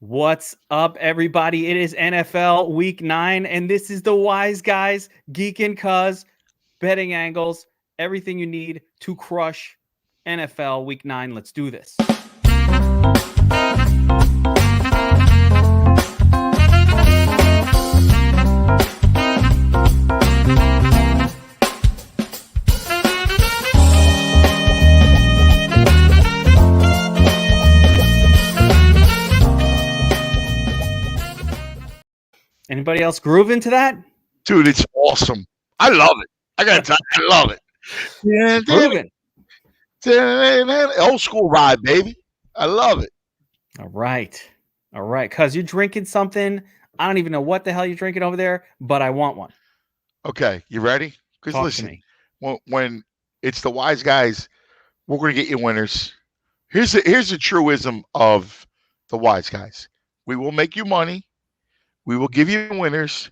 What's up, everybody? It is NFL Week 9, and this is the Wise Guys, Geek and Cuz, betting angles, everything you need to crush NFL Week 9. Let's do this. Anybody else groove into that? Dude, it's awesome. I love it. I gotta tell you, I love it. Grooving. Old school ride, baby. I love it. All right. Cuz you're drinking something. I don't even know what the hell you're drinking over there, but I want one. Okay, you ready? Because Talk to listen, me. when it's the Wise Guys, we're gonna get you winners. Here's the truism of the Wise Guys. We will make you money. We will give you winners.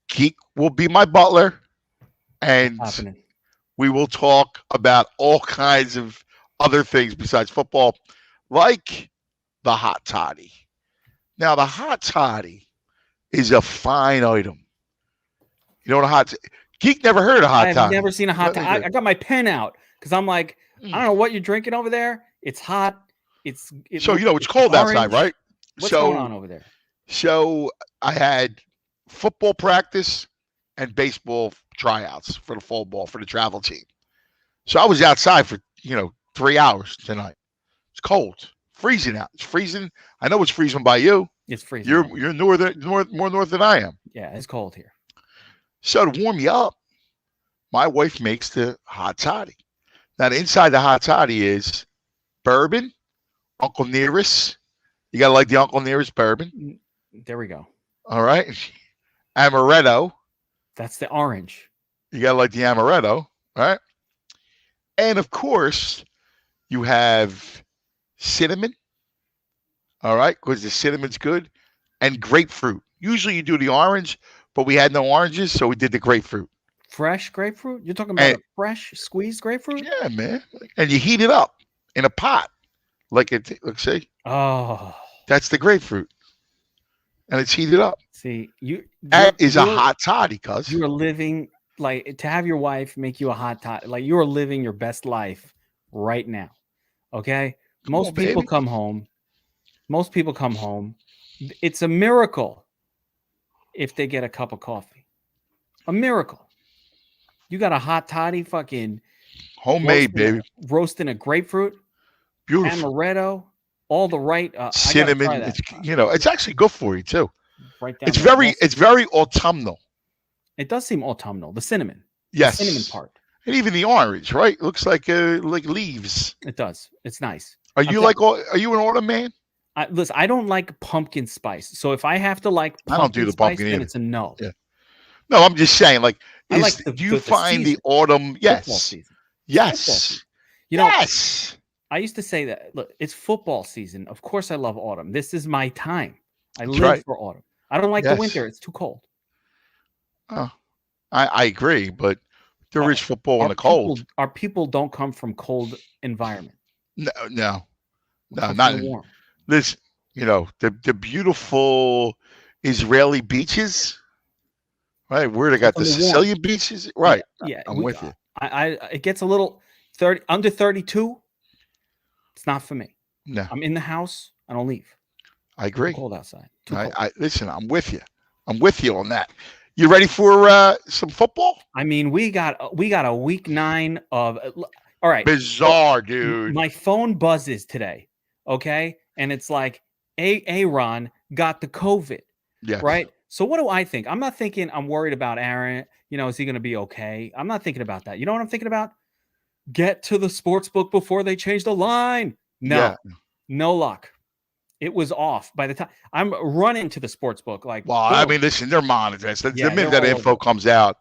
Geek will be my butler, and Happening. we will talk about all kinds of other things besides football, like the hot toddy. Now, the hot toddy is a fine item. You know what a hot Geek never heard of hot I've toddy. never seen a hot toddy. I got my pen out because I'm like, I don't know what you're drinking over there. It's hot. It's cold orange. outside, right? What's going on over there? So I had football practice and baseball tryouts for the fall ball for the travel team. So I was outside for 3 hours tonight. It's cold, freezing out. It's freezing. I know it's freezing by you. It's freezing. You're more north than I am. Yeah, it's cold here. So to warm you up, my wife makes the hot toddy. Now inside the hot toddy is bourbon, Uncle Nearest. You gotta like the Uncle Nearest bourbon. There we go. All right, amaretto. That's the orange. You gotta like the amaretto, right? And of course, you have cinnamon. All right, because the cinnamon's good, and grapefruit. Usually you do the orange, but we had no oranges, so we did the grapefruit. Fresh grapefruit? You're talking about a fresh squeezed grapefruit? Yeah, man. And you heat it up in a pot, like let's see. Oh, that's the grapefruit, and it's heated up. See, that is a hot toddy, cuz you are living like to have your wife make you a hot toddy. Like you are living your best life right now. Okay, most people come home. It's a miracle if they get a cup of coffee. A miracle. You got a hot toddy, fucking homemade, baby. Roasting a grapefruit, beautiful amaretto, all the right cinnamon. It's actually good for you too. Right down. It's very autumnal. It does seem autumnal. The cinnamon. Yes. The cinnamon part. And even the orange, right? It looks like leaves. It does. It's nice. Are you an autumn man? Listen, I don't like pumpkin spice. So if I have to like pumpkin I don't do the spice, pumpkin then either. it's a no. Yeah. No, I'm just saying, do you find the autumn? Yes. Football season. Yes. Football season. You know, yes. I used to say that, look, it's football season. Of course I love autumn. This is my time. I live for autumn. I don't like the winter. It's too cold. Oh, I agree, but there is football in the cold. Our people don't come from cold environment. No, not warm. This, the beautiful Israeli beaches, right? Where they got the Sicilian beaches, right? Yeah, I'm with you. It gets a little under 32. It's not for me. No, I'm in the house. I don't leave. I agree. Too cold outside. Listen, I'm with you. I'm with you on that. You ready for some football? I mean, we got a week 9 of all right. Bizarre, dude. My phone buzzes today. Okay, and it's like Aaron got the COVID. Yeah. Right. So what do I think? I'm not thinking I'm worried about Aaron. Is he going to be okay? I'm not thinking about that. You know what I'm thinking about? Get to the sports book before they change the line. No luck. It was off by the time I'm running to the sports book. I mean, listen, they're monitoring. The minute that info comes out,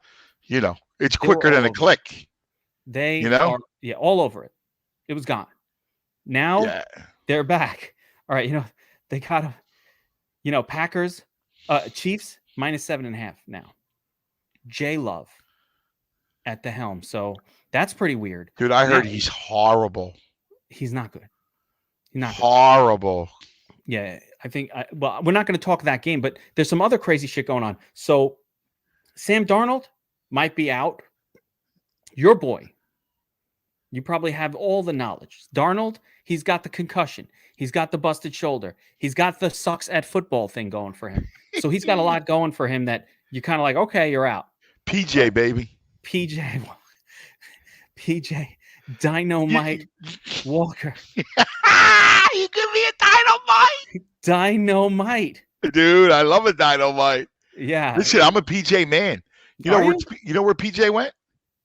it's quicker than a click. They are all over it. It was gone. Now they're back. All right, they got Packers, Chiefs -7.5 now. J Love at the helm. So that's pretty weird. Dude, I heard he's horrible. He's not good. He's not horrible. Yeah, I think. Well, we're not going to talk that game, but there's some other crazy shit going on. So, Sam Darnold might be out. Your boy, you probably have all the knowledge. Darnold, he's got the concussion. He's got the busted shoulder. He's got the sucks at football thing going for him. So he's got a lot going for him that you're kind of like, okay, you're out. PJ, baby. PJ, Dynamite Walker. You give me a Dynamite? Dynamite. Dude, I love a Dynamite. Yeah. Listen, I'm a PJ man. You know where PJ went?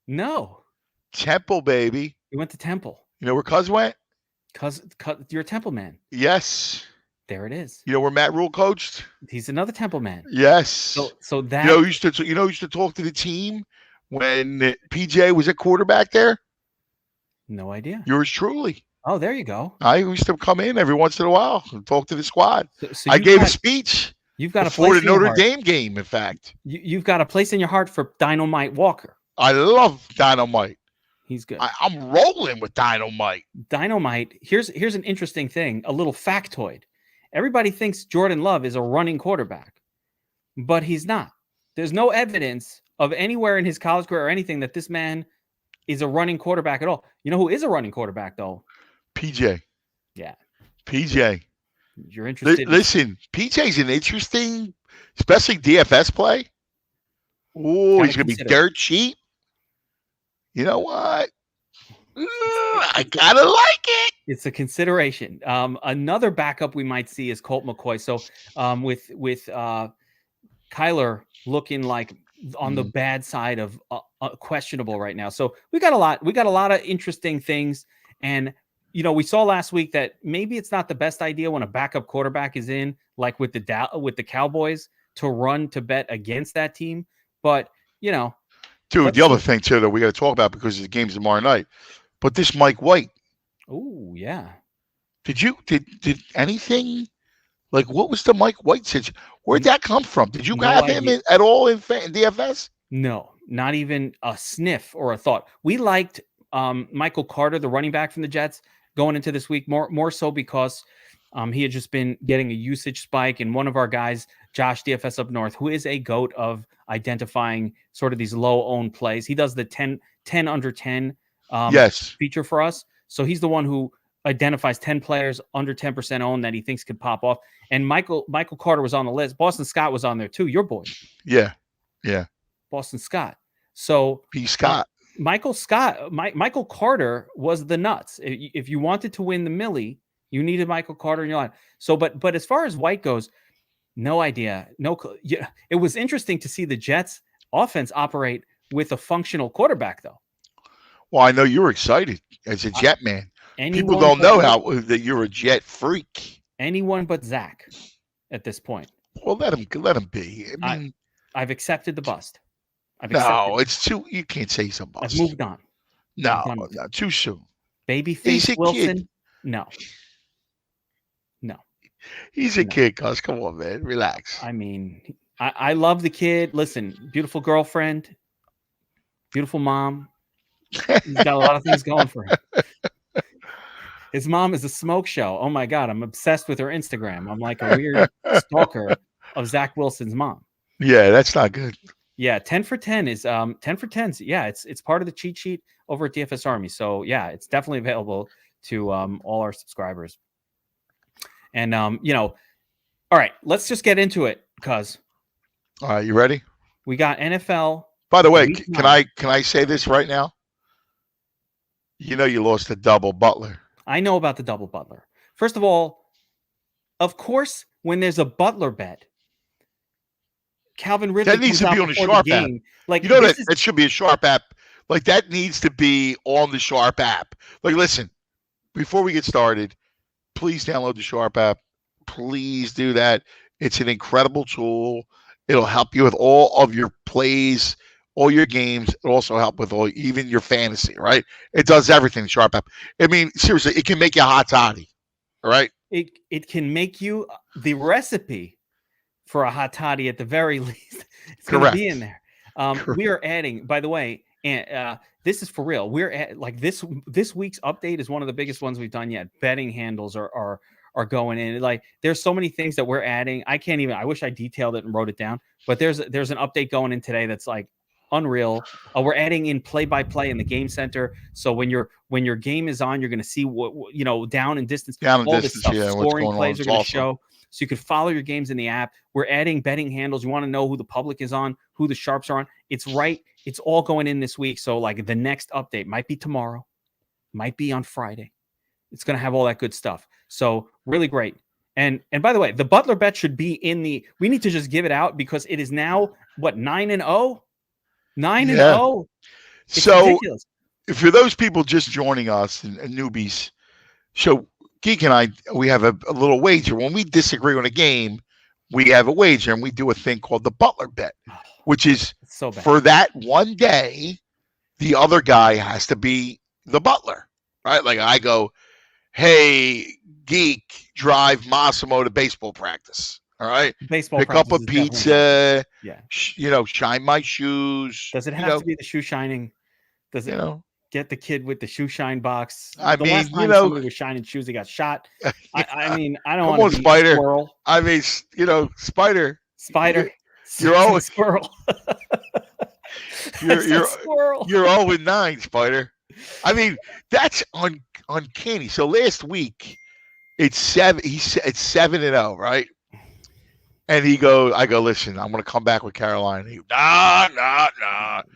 No. Temple, baby. He went to Temple. You know where Cuz went? Cuz you're a Temple man. Yes. There it is. You know where Matt Rule coached? He's another Temple man. Yes. So that used to talk to the team when PJ was a quarterback there? No idea. Yours truly. Oh, there you go. I used to come in every once in a while and talk to the squad. So I gave a speech. You've got before the Notre Dame game, in fact. You've got a place in your heart for Dynamite Walker. I love Dynamite. He's good. I'm rolling with Dynamite. Dynamite. Here's an interesting thing, a little factoid. Everybody thinks Jordan Love is a running quarterback, but he's not. There's no evidence of anywhere in his college career or anything that this man is a running quarterback at all. You know who is a running quarterback, though? PJ. Yeah. PJ. You're interested. Listen, PJ's an interesting, especially DFS play. Oh, he's going to be dirt cheap. You know what? I kind of like it. It's a consideration. Another backup we might see is Colt McCoy. So with Kyler looking like on the bad side of questionable right now. So we got a lot of interesting things. And, we saw last week that maybe it's not the best idea when a backup quarterback is in, like with the Cowboys, to run to bet against that team. But, Dude, the other thing, too, that we got to talk about because the game's tomorrow night, but this Mike White. Oh, yeah. Did anything, like, what was the Mike White situation? Where'd that come from? Did you have him at all in DFS? No, not even a sniff or a thought. We liked Michael Carter, the running back from the Jets, going into this week, more so because he had just been getting a usage spike, and one of our guys, Josh DFS up north, who is a goat of identifying sort of these low-owned plays. He does the 10 under 10 feature for us. So he's the one who identifies 10 players under 10% owned that he thinks could pop off. And Michael Carter was on the list. Boston Scott was on there too, your boy. Yeah. Boston Scott. So P. Scott. Michael Carter was the nuts. If you wanted to win the Millie, you needed Michael Carter in your line. So, but as far as White goes, no idea. Yeah, it was interesting to see the Jets offense operate with a functional quarterback, though. Well, I know you're excited as a Jet man. People don't know that you're a Jet freak. Anyone but Zach at this point. Well, let him be. I mean, I've accepted the bust. It's too. You can't say he's a bust. I've moved on. No, too soon. Babyface Wilson. Kid. No. He's a kid, Cuz. Come on, man. Relax. I mean, I love the kid. Listen, beautiful girlfriend, beautiful mom. He's got a lot of things going for him. His mom is a smoke show. Oh my God, I'm obsessed with her Instagram. I'm like a weird stalker of Zach Wilson's mom. Yeah, that's not good. Yeah, 10 for 10 is 10 for 10s. Yeah, it's part of the cheat sheet over at DFS Army. So yeah, it's definitely available to all our subscribers. And all right, let's just get into it, Cuz. All right, you ready? We got NFL. By the way, can I say this right now? You lost the double Butler. I know about the double Butler. First of all, of course, when there's a Butler bet, Calvin Ridley that needs to be on the Sharp app. Like that should be a Sharp app. Like that needs to be on the Sharp app. Like, listen, before we get started, please download the Sharp app. Please do that. It's an incredible tool. It'll help you with all of your plays, all your games. It'll also help with even your fantasy, right? It does everything, the Sharp app. I mean, seriously, it can make you a hot toddy, all right? It can make you the recipe for a hot toddy at the very least. It's going to be in there. We are adding, by the way, and this is for real. We're at, like this week's update is one of the biggest ones we've done yet. Betting handles are are going in. Like there's so many things that we're adding. I wish I detailed it and wrote it down, but there's an update going in today that's like unreal. We're adding in play-by-play in the game center, so when your game is on, you're going to see what down and distance, this stuff. Scoring plays are going to show, so you can follow your games in the app. We're adding betting handles. You want to know who the public is on, who the sharps are on. It's all going in this week. So like the next update might be tomorrow, might be on Friday. It's going to have all that good stuff. So really great. And by the way, the Butler Bet should be we need to just give it out because it is now 9-0. 9-0. So ridiculous. For those people just joining us and newbies, so Geek and I, we have a little wager. When we disagree on a game, we have a wager, and we do a thing called the Butler Bet, which is so bad. For that one day, the other guy has to be the butler, right? Like I go, hey, Geek, drive Massimo to baseball practice. All right. Pick up a pizza. Yeah. Shine my shoes. Does it have to be the shoe shining? Does it get the kid with the shoe shine box? Last time somebody was shining shoes, he got shot. I mean, I don't want to be Spider. A squirrel. I mean, Spider. You're always a squirrel. You're 0-9, Spider. I mean, that's uncanny. So last week, it's 7-0, right? And I go, listen, I'm going to come back with Carolina. He,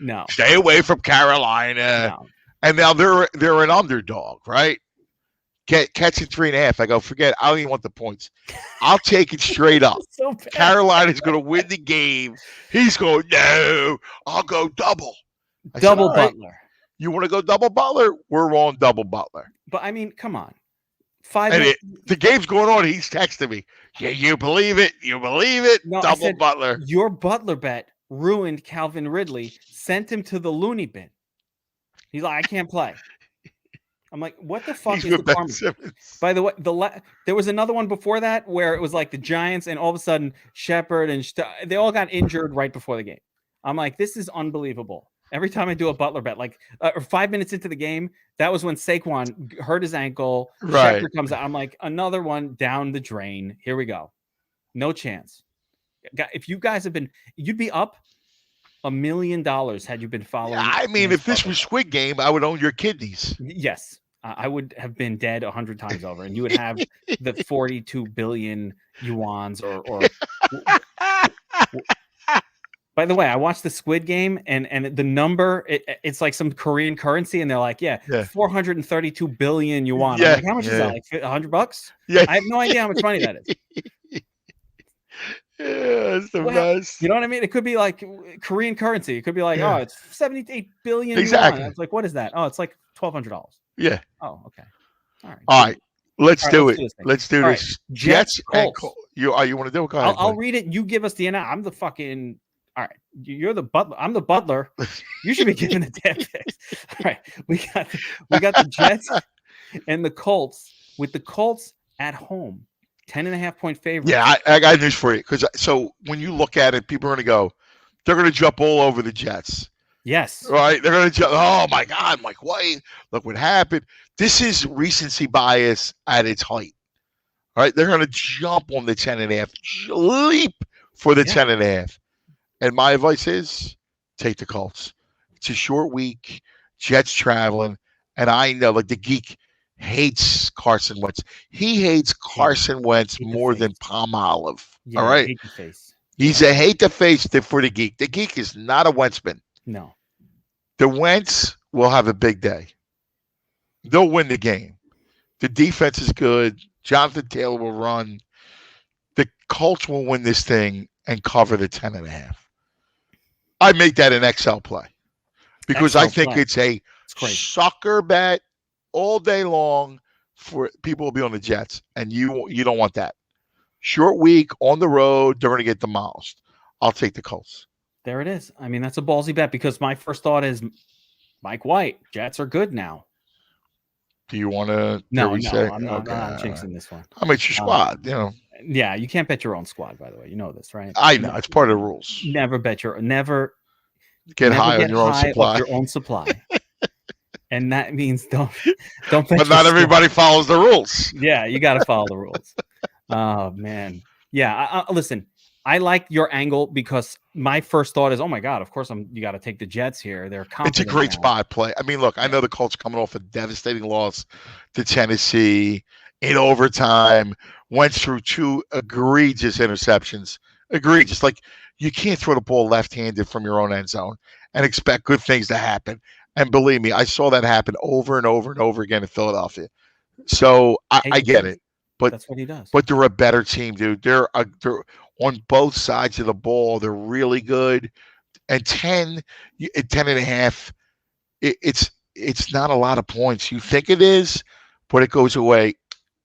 no. Stay away from Carolina. No. And now they're an underdog, right? Catching 3.5. I go, forget it. I don't even want the points. I'll take it straight up. So Carolina's going to win the game. He's going, no, I'll go double. Double Butler. Right, you want to go double Butler? We're on double Butler. But I mean, come on. The game's going on. He's texting me. Yeah, you believe it? You believe it? No, double Butler. Your Butler bet ruined Calvin Ridley. Sent him to the loony bin. He's like, I can't play. I'm like, what the fuck is the karma? By the way, there was another one before that where it was like the Giants, and all of a sudden Shepard and they all got injured right before the game. I'm like, this is unbelievable. Every time I do a Butler bet, like 5 minutes into the game, that was when Saquon hurt his ankle. Right. Shepard comes out. I'm like, another one down the drain. Here we go. No chance. If you guys you'd be up $1 million had you been following. Yeah, I mean, if this was Squid Game, I would own your kidneys. Yes. I would have been dead 100 times over, and you would have the 42 billion yuans or By the way, I watched the Squid Game, and the number, it's like some Korean currency, and they're like, 432 billion yuan. Yeah, I'm like, how much is that? Like $100? Yeah. I have no idea how much money that is. Yeah, it's the best. You know what I mean? It could be like Korean currency. It could be like, it's 78 billion exactly. yuan. It's like, what is that? Oh, it's like $1,200. Yeah. Oh, okay. All right. Let's do it. Let's do this. Right. Jets and Colts. You want to do it? Go ahead. I'll read it. You give us the I'm the fucking. All right, you're the butler. I'm the butler. You should be giving the damn picks. All right, we got the Jets and the Colts. With the Colts at home, 10.5-point favorite. Yeah, I got news for you. So when you look at it, people are going to jump all over the Jets. Yes. Right? They're going to jump. Oh my God, Mike White! Look what happened. This is recency bias at its height. All right, they're going to jump on the 10.5, leap for the 10.5. And my advice is take the Colts. It's a short week. Jets traveling. And I know, like, the Geek hates Carson Wentz. He hates Carson Wentz more than Palmolive. Yeah, all right? Hate the face. He's a hate the face for the Geek. The Geek is not a Wentzman. No. The Wentz will have a big day. They'll win the game. The defense is good. Jonathan Taylor will run. The Colts will win this thing and cover the 10.5. I make that an XL play because I think it's a sucker bet all day long for people will be on the Jets, and you don't want that. Short week on the road, they're going to get demolished. I'll take the Colts. There it is. I mean, that's a ballsy bet because my first thought is Mike White. Jets are good now. Do you want to? No, I'm not jinxing this one. I mean, it's your squad, Yeah, you can't bet your own squad, by the way. You know this, right? I know. It's part of the rules. Never bet never get high on your own supply. Your own supply. And that means don't But not everybody follows the rules. Yeah, you got to follow the rules. Oh man. Yeah, listen, I like your angle because my first thought is, oh my God, of course you got to take the Jets here. They're confident. It's a great spot play. I mean, look, I know the Colts coming off a devastating loss to Tennessee in overtime, went through 2 egregious interceptions. Egregious. Like, you can't throw the ball left-handed from your own end zone and expect good things to happen. And believe me, I saw that happen over and over and over again in Philadelphia. So I get it. But that's what he does. But they're a better team, dude. They're on both sides of the ball. They're really good. And 10 and a half, it's not a lot of points. You think it is, but it goes away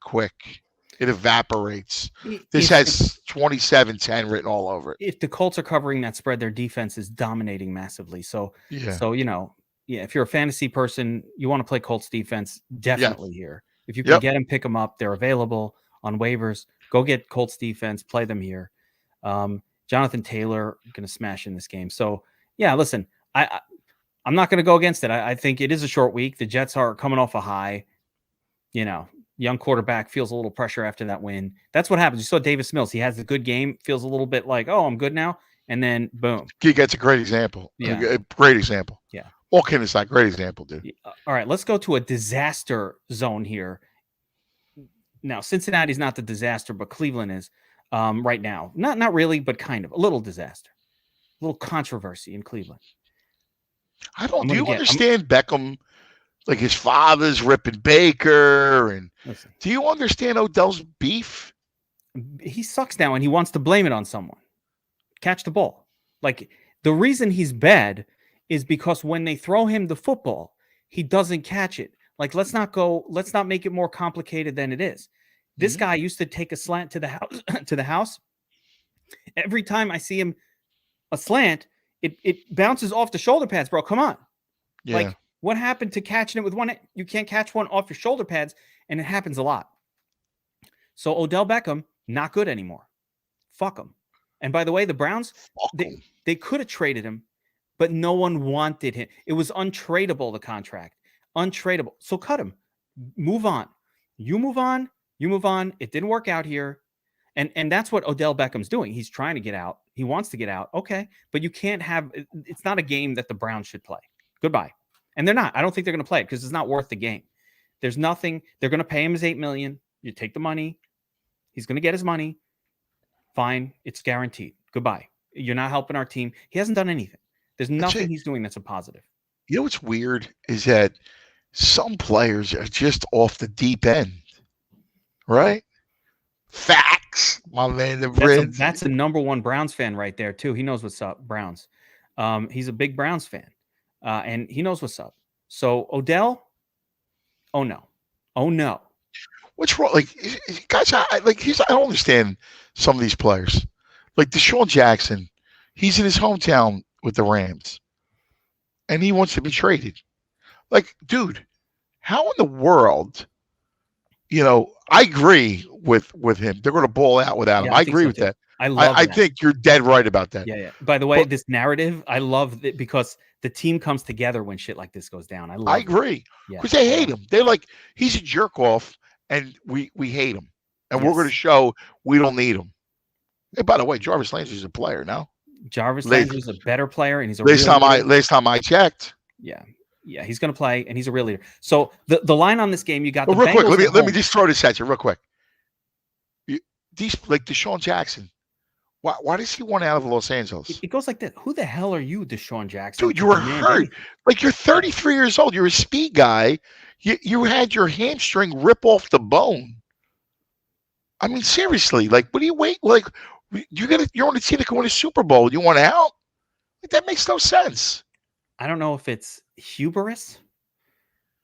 quick. It evaporates. This has 27-10 written all over it. If the Colts are covering that spread, their defense is dominating massively. So if you're a fantasy person, you want to play Colts defense, definitely here. If you can get them, pick them up. They're available on waivers. Go get Colts defense, play them here. Jonathan Taylor going to smash in this game. So, yeah, listen, I'm not going to go against it. I think it is a short week. The Jets are coming off a high. Young quarterback feels a little pressure after that win. That's what happens. You saw Davis Mills. He has a good game, feels a little bit like, oh, I'm good now. And then, boom. Geek gets a great example. Yeah. A great example. Yeah. All kidding aside, great example, dude. All right, let's go to a disaster zone here. Now, Cincinnati's not the disaster, but Cleveland is right now. Not really, but kind of. A little disaster. A little controversy in Cleveland. Do you understand Beckham? Like, his father's ripping Baker. And do you understand Odell's beef? He sucks now, and he wants to blame it on someone. Catch the ball. Like, the reason he's bad is because when they throw him the football, he doesn't catch it. Like, let's not make it more complicated than it is. This guy used to take a slant to the house. Every time I see him a slant, it bounces off the shoulder pads, bro. Come on. Yeah. Like, what happened to catching it with one? You can't catch one off your shoulder pads, and it happens a lot. So Odell Beckham, not good anymore. Fuck him. And by the way, the Browns, they could have traded him, but no one wanted him. It was untradeable, the contract. Untradeable. So cut him. Move on. You move on. You move on. It didn't work out here. And that's what Odell Beckham's doing. He's trying to get out. He wants to get out. Okay. But you can't have, it's not a game that the Browns should play. Goodbye. And they're not. I don't think they're going to play it because it's not worth the game. There's nothing. They're going to pay him his $8 million. You take the money. He's going to get his money. Fine. It's guaranteed. Goodbye. You're not helping our team. He hasn't done anything. There's nothing he's doing that's a positive. You know what's weird is that some players are just off the deep end, right? Facts, my man. That's a number one Browns fan right there, too. He knows what's up, Browns. He's a big Browns fan, and he knows what's up. So, Odell, oh, no. What's wrong? Like, guys, I don't understand some of these players. Like Deshaun Jackson, he's in his hometown with the Rams, and he wants to be traded. Like, dude, how in the world, I agree with him. They're going to ball out without him. I agree with that. I think you're dead right about that. Yeah. By the way, this narrative, I love it because the team comes together when shit like this goes down. I agree. Because they hate him. They're like, he's a jerk off, and we hate him. And we're going to show we don't need him. Hey, by the way, Jarvis Landry's a player now. Jarvis Landry's a better player, and he's a last time I checked. Yeah, he's going to play, and he's a real leader. So the line on this game, you got the real Bengals quick. Let me just throw this at you real quick. These like Deshaun Jackson. Why does he want out of Los Angeles? It goes like this. Who the hell are you, Deshaun Jackson? Dude, you were hurt. Like, you're 33 years old. You're a speed guy. You had your hamstring rip off the bone. I mean, seriously. Like, what do you wait? Like, you're on the team that can win a Super Bowl. You want out? Like, that makes no sense. I don't know if it's hubris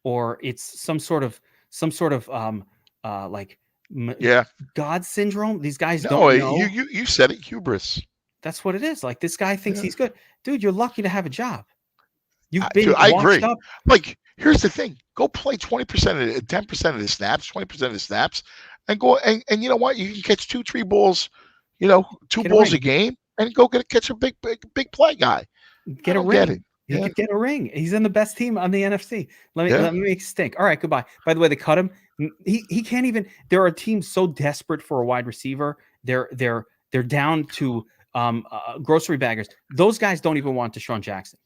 or it's some sort of God syndrome. These guys don't know. You said it, hubris. That's what it is. Like, this guy thinks he's good. Dude, you're lucky to have a job. I agree. Up. Like, here's the thing. Go play 20% of 10% of the snaps, 20% of the snaps, and go and you know what? You can catch 2-3 balls, 2 balls a game, and go catch a big play guy. Get a ring. He could get a ring. He's in the best team on the NFC. Let me make stink. All right, goodbye. By the way, they cut him. He can't even. There are teams so desperate for a wide receiver. They're down to grocery baggers. Those guys don't even want Deshaun Jackson.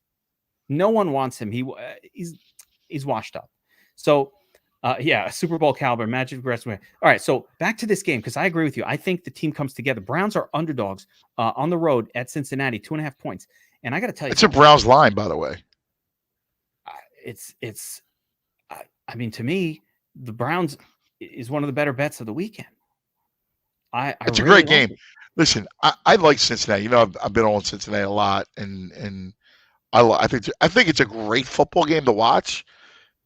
No one wants him. He's washed up. So Super Bowl caliber, Magic Wrestling. All right, so back to this game because I agree with you. I think the team comes together. Browns are underdogs on the road at Cincinnati, 2.5 points. And I got to tell you, it's a Browns line, by the way. I mean, to me, the Browns is one of the better bets of the weekend. It's a great game. Listen, I like Cincinnati. You know, I've been on Cincinnati a lot, and I think it's a great football game to watch.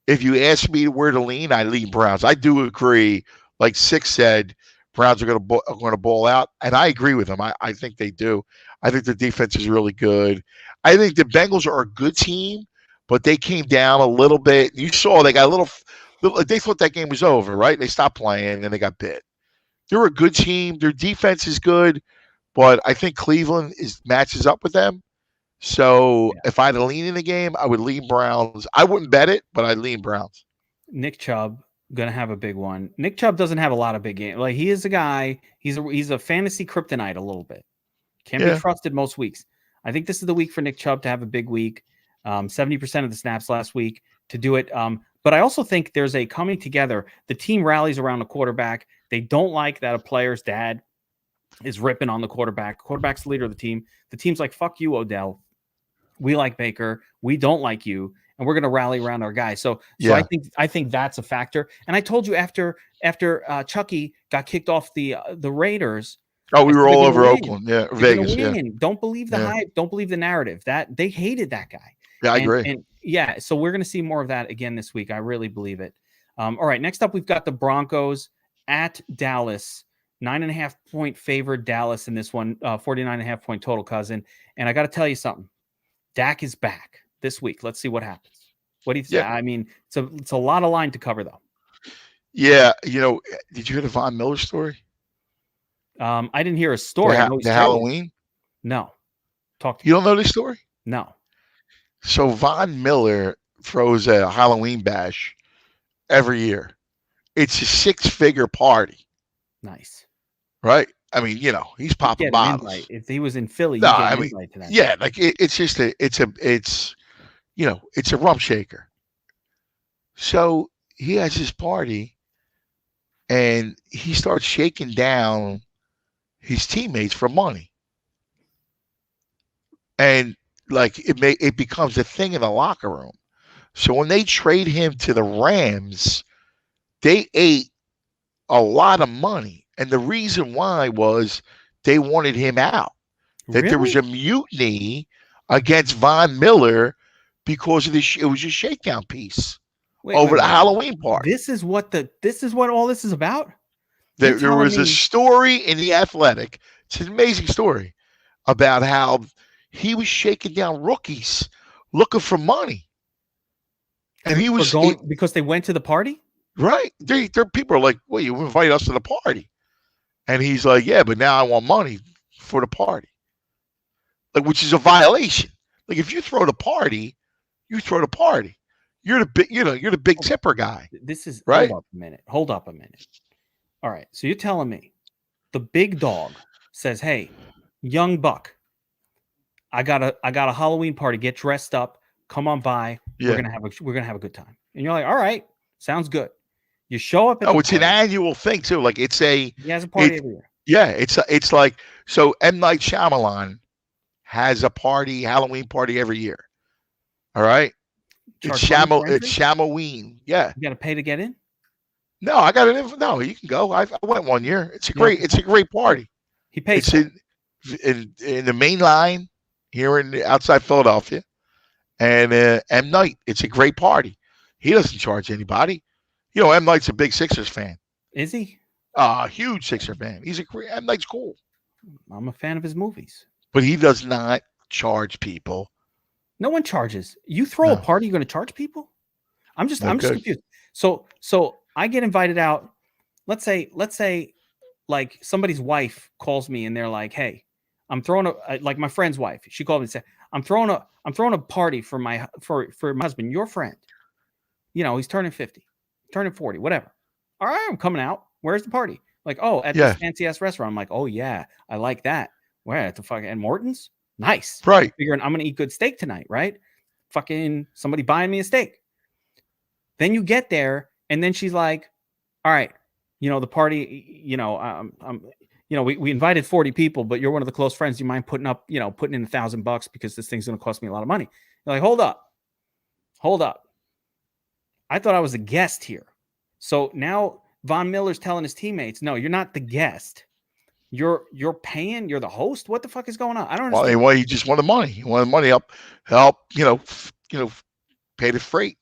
If you ask me where to lean, I lean Browns. I do agree. Like Six said, Browns are going to ball out, and I agree with him. I think they do. I think the defense is really good. I think the Bengals are a good team, but they came down a little bit. You saw they got a little. They thought that game was over, right? They stopped playing and they got bit. They're a good team. Their defense is good, but I think Cleveland matches up with them. So if I had to lean in the game, I would lean Browns. I wouldn't bet it, but I'd lean Browns. Nick Chubb gonna have a big one. Nick Chubb doesn't have a lot of big games. Like he is a guy. He's a fantasy kryptonite a little bit. Can't be trusted most weeks. I think this is the week for Nick Chubb to have a big week. 70% of the snaps last week to do it. But I also think there's a coming together. The team rallies around the quarterback. They don't like that a player's dad is ripping on the quarterback. Quarterback's the leader of the team. The team's like, fuck you, Odell. We like Baker. We don't like you. And we're going to rally around our guys. So I think that's a factor. And I told you after Chucky got kicked off the Raiders. Oh, we were all over Oakland. Yeah. Vegas. Yeah. Don't believe the hype. Don't believe the narrative. That they hated that guy. Yeah, I agree. And so we're going to see more of that again this week. I really believe it. All right. Next up, we've got the Broncos at Dallas. 9.5 point favored Dallas in this one. 49.5 point total, cousin. And I got to tell you something. Dak is back this week. Let's see what happens. What do you think? I mean, it's a lot of line to cover, though. Yeah. You know, did you hear the Von Miller story? I didn't hear a story. The Halloween? No. Talk to me. You don't know this story? No. So Von Miller throws a Halloween bash every year. It's a 6-figure party. Nice. Right? I mean, you know, he's popping bottles. If he was in Philly, you get an invite to that. Yeah, like it's just it's a rum shaker. So he has his party and he starts shaking down his teammates for money. And like it becomes a thing in the locker room. So when they trade him to the Rams, they ate a lot of money. And the reason why was they wanted him out. That there was a mutiny against Von Miller because of it was a shakedown piece over the Halloween party. This is what all this is about? There was a story in The Athletic. It's an amazing story about how he was shaking down rookies looking for money. And he was because they went to the party? Right. There people are like, well, you invite us to the party. And he's like, yeah, but now I want money for the party. Like, which is a violation. Like, if you throw the party, you throw the party. You're the big tipper guy. This is right. Hold up a minute. All right. So you're telling me the big dog says, hey, young buck, I got a Halloween party. Get dressed up. Come on by. Yeah. We're gonna have a good time. And you're like, all right, sounds good. You show up at it's an annual thing too. Like he has a party every year. Yeah, it's like so M. Night Shyamalan has a Halloween party every year. All right. It's Shamaween. Yeah. You gotta pay to get in? No, I got it. No, you can go. I went one year. It's a great party. He pays. It's in the main line here outside Philadelphia. And M. Night, it's a great party. He doesn't charge anybody. You know, M. Night's a big Sixers fan. Is he? Huge Sixer fan. M. Night's cool. I'm a fan of his movies. But he does not charge people. No one charges. You throw a party, you're going to charge people? I'm just confused. So I get invited out. Let's say like somebody's wife calls me and they're like, hey, I'm throwing like my friend's wife. She called me and said, I'm throwing a party for my husband, your friend. He's turning 50, turning 40, whatever. All right, I'm coming out. Where's the party? Like, at this fancy ass restaurant. I'm like, oh yeah, I like that. Where at the fucking Morton's? Nice. Right. Figuring I'm gonna eat good steak tonight, right? Fucking somebody buying me a steak. Then you get there, and then she's like, all right, the party, we invited 40 people, but you're one of the close friends. Do you mind putting in $1,000 because this thing's going to cost me a lot of money? You're like, hold up. I thought I was a guest here. So now Von Miller's telling his teammates, no, you're not the guest. You're paying. You're the host. What the fuck is going on? I don't understand. Well, he just wanted money. He wanted money help, pay the freight.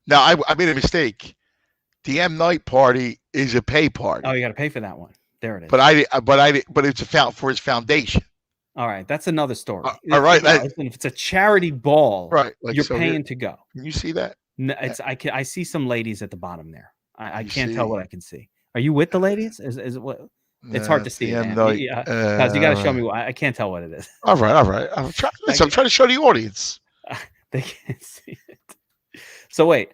Now I made a mistake. The M Night party is a pay party. Oh, you got to pay for that one. There it is. But it's for his foundation. All right, that's another story. All right, if it's a charity ball, right? You're paying to go. Can you see that? No, I see some ladies at the bottom there. I can't tell what I can see. Are you with the ladies? Is it what? It's hard to see. Guys, you got to show me. I can't tell what it is. All right. I'm trying to show the audience. They can't see it. So wait.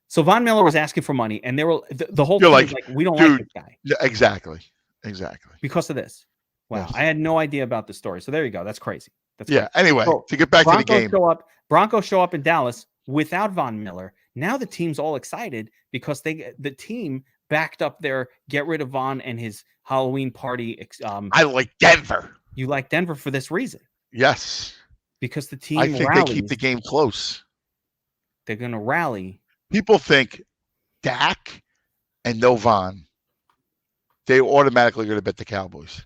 So Von Miller was asking for money, and they were the whole team was like, we don't like this guy. Yeah, exactly. Because of this. Wow, yes. I had no idea about the story. So there you go. That's crazy. Anyway, to get back to the game. Broncos show up in Dallas without Von Miller. Now the team's all excited because the team backed up their get rid of Von and his Halloween party. I like Denver. You like Denver for this reason? Yes. Because the team I think rallies. they keep the game close. They're going to rally. People think Dak and no Von, they automatically going to bet the Cowboys.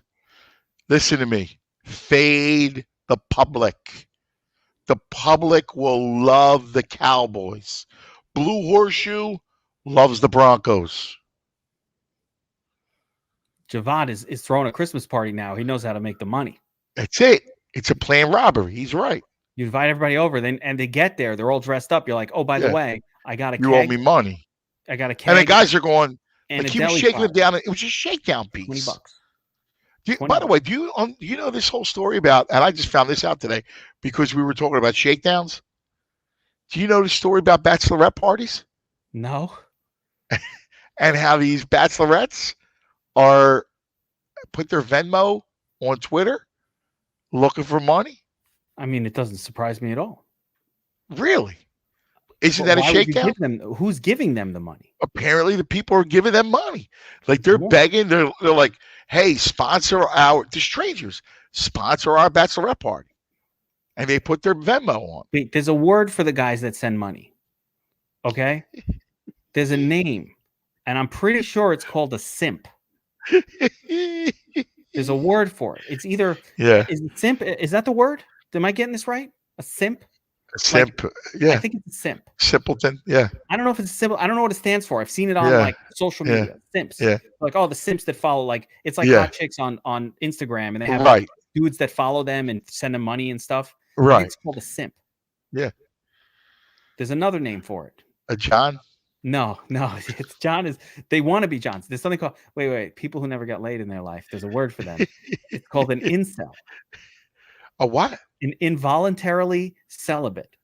Listen to me. Fade the public. The public will love the Cowboys. Blue Horseshoe loves the Broncos. Javad is throwing a Christmas party now. He knows how to make the money. That's it. It's a planned robbery. He's right. You invite everybody over, and they get there. They're all dressed up. You're like, oh, by the way, I got a keg. You owe me money. I got a keg. And the guys are going, and he was shaking it down. It was a shakedown piece. $20. By the way, do you know this whole story about, and I just found this out today because we were talking about shakedowns. Do you know the story about bachelorette parties? No. And how these bachelorettes are put their Venmo on Twitter looking for money? I mean, it doesn't surprise me at all. Really? Isn't that a shakedown? Who's giving them the money? Apparently, the people are giving them money. Like they're begging. They're like, "Hey, sponsor the strangers. Sponsor our bachelorette party," and they put their Venmo on. Wait, there's a word for the guys that send money. Okay, there's a name, and I'm pretty sure it's called a simp. There's a word for it. It's either Is it simp? Is that the word? Am I getting this right? A simp? A simp, I think it's a simp. Simpleton, yeah. I don't know if it's a simple. I don't know what it stands for. I've seen it on like social media. Simps. Yeah. Like, the simps that follow, like it's like hot chicks on Instagram, and they have like, dudes that follow them and send them money and stuff. Right. It's called a simp. Yeah. There's another name for it. A John? No. It's John. They want to be Johns. There's something called people who never got laid in their life. There's a word for them. It's called an incel. A what? An involuntarily celibate.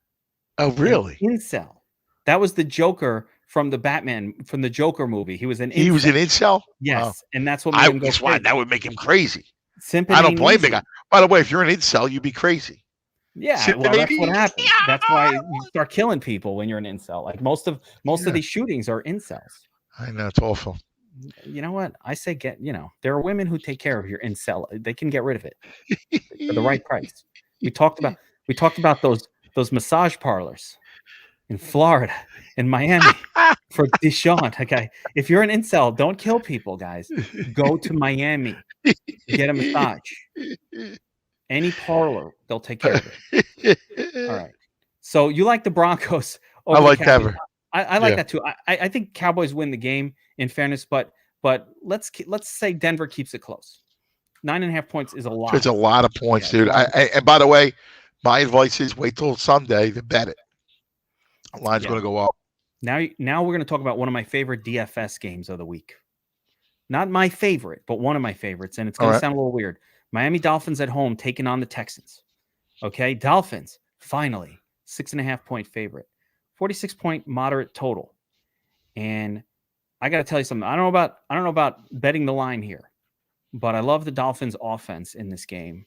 Oh, really? An incel. That was the Joker from the Joker movie. He was an incel. He was an incel? Yes. Wow. And that's what made him go crazy. That would make him crazy. I don't blame the guy. By the way, if you're an incel, you'd be crazy. Yeah, that's what happens. Yeah. That's why you start killing people when you're an incel. Like most of these shootings are incels. I know, it's awful. You know what? I say there are women who take care of your incel. They can get rid of it for the right price. We talked about those massage parlors in Florida, in Miami for Deshaun. Okay. If you're an incel, don't kill people, guys. Go to Miami. Get a massage. Any parlor, they'll take care of it. All right. So you like the Broncos? I like Denver. I like that too. I think Cowboys win the game, in fairness, but let's say Denver keeps it close. 9.5 points is a lot. It's a lot of points, dude. And by the way, my advice is wait till Sunday to bet it. The line's going to go up. Now we're going to talk about one of my favorite DFS games of the week. Not my favorite, but one of my favorites, and it's going to sound a little weird. Miami Dolphins at home taking on the Texans. Okay, Dolphins finally 6.5-point favorite, 46-point moderate total, and I got to tell you something. I don't know about betting the line here, but I love the Dolphins' offense in this game.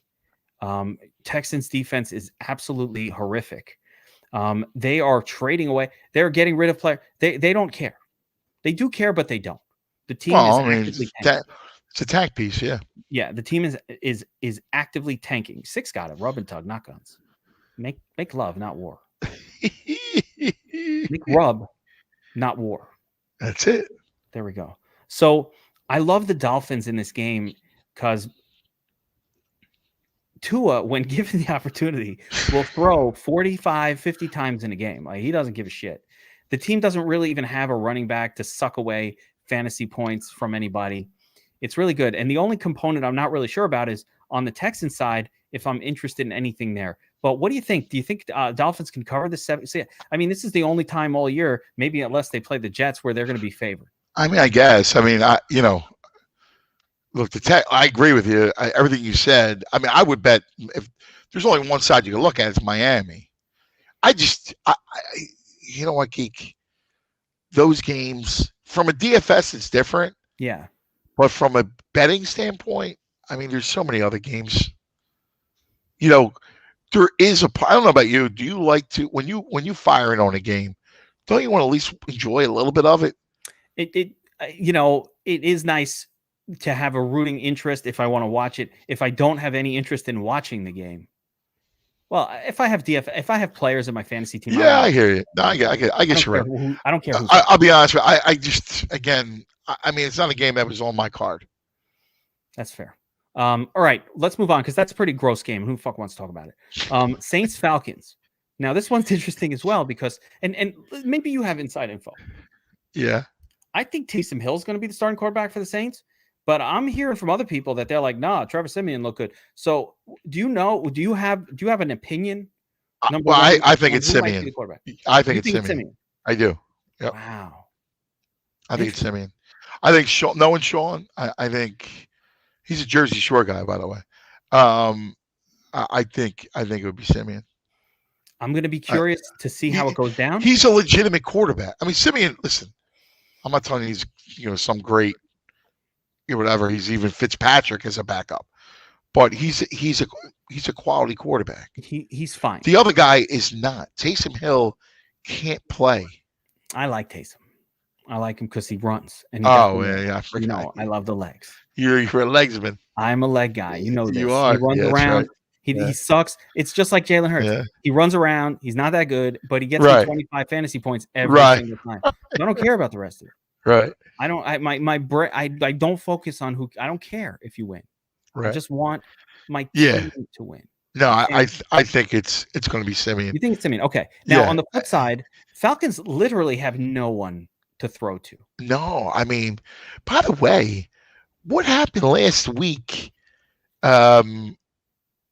Texans' defense is absolutely horrific. They are trading away. They're getting rid of players. They don't care. They do care, but they don't. The team is actively tanking. It's a tank piece, yeah. Yeah, the team is actively tanking. Six got it. Rub and tug, not guns. Make love, not war. Make rub, not war. That's it. There we go. So I love the Dolphins in this game because Tua, when given the opportunity, will throw 45, 50 times in a game. Like, he doesn't give a shit. The team doesn't really even have a running back to suck away fantasy points from anybody. It's really good. And the only component I'm not really sure about is on the Texans side, if I'm interested in anything there. But what do you think? Do you think Dolphins can cover the 7? I mean, this is the only time all year, maybe unless they play the Jets, where they're going to be favored. I mean, I guess. I mean, look, I agree with you. Everything you said. I mean, I would bet if there's only one side you can look at, it's Miami. You know what, Geek? Those games from a DFS, it's different. Yeah. But from a betting standpoint, I mean, there's so many other games. There is I don't know about you. Do you like to when you fire in on a game? Don't you want to at least enjoy a little bit of it? It is nice to have a rooting interest if I want to watch it. If I don't have any interest in watching the game, well, if I have players in my fantasy team, I hear you. No, I guess you're right. I don't care. I'll be honest with you. I just, again, I mean, it's not a game that was on my card. That's fair. All right, let's move on because that's a pretty gross game. Who the fuck wants to talk about it? Saints Falcons. Now this one's interesting as well because and maybe you have inside info. Yeah. I think Taysom Hill is going to be the starting quarterback for the Saints, but I'm hearing from other people that they're like, nah, Trevor Siemian looked good. So do you have an opinion? I think it's Siemian. I think it's Siemian. I do. Yep. Wow. I think it's Siemian. I think knowing Sean, I think he's a Jersey Shore guy, by the way. I think it would be Siemian. I'm going to be curious to see how it goes down. He's a legitimate quarterback. I mean, Siemian, listen, I'm not telling you he's some great, whatever. He's even Fitzpatrick as a backup, but he's a quality quarterback. He's fine. The other guy is not. Taysom Hill can't play. I like Taysom. I like him because he runs. And I love the legs. You're a legsman. I'm a leg guy. You know this. You are. He runs around. Right. He sucks. It's just like Jalen Hurts. Yeah. He runs around. He's not that good, but he gets 25 fantasy points every single time. I don't care about the rest of it. Right. I don't. I don't focus on who. I don't care if you win. Right. I just want my team to win. No, I think it's going to be Siemian. You think it's Siemian? Okay. Now on the flip side, Falcons literally have no one to throw to. No, I mean, by the way, what happened last week?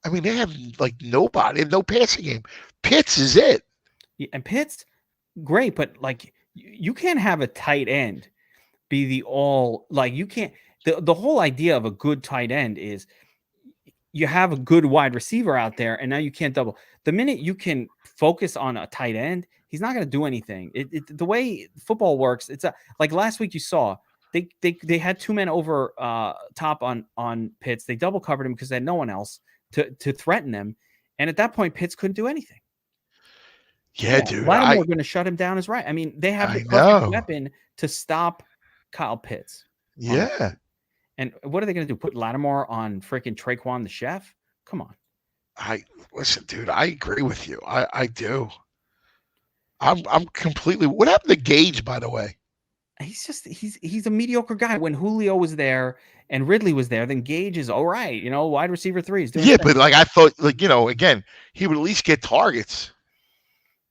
I mean, they have like nobody, no passing game. Pitts is it. Yeah, and Pitts, great, but like you can't have a tight end be you can't. The whole idea of a good tight end is you have a good wide receiver out there, and now you can't double. The minute you can focus on a tight end, he's not going to do anything. The way football works, it's like last week you saw they had two men over top on Pitts. They double covered him because they had no one else to threaten them, and at that point, Pitts couldn't do anything. Yeah, dude. Lattimore going to shut him down is right. I mean, they have the perfect weapon to stop Kyle Pitts. Yeah. And what are they going to do? Put Lattimore on freaking Traquan the chef? Come on. Listen, dude. I agree with you. I do. I'm completely. What happened to Gage, by the way? He's a mediocre guy. When Julio was there and Ridley was there, then Gage is all right. Wide receiver 3 is doing. Yeah, but like I thought, again, he would at least get targets.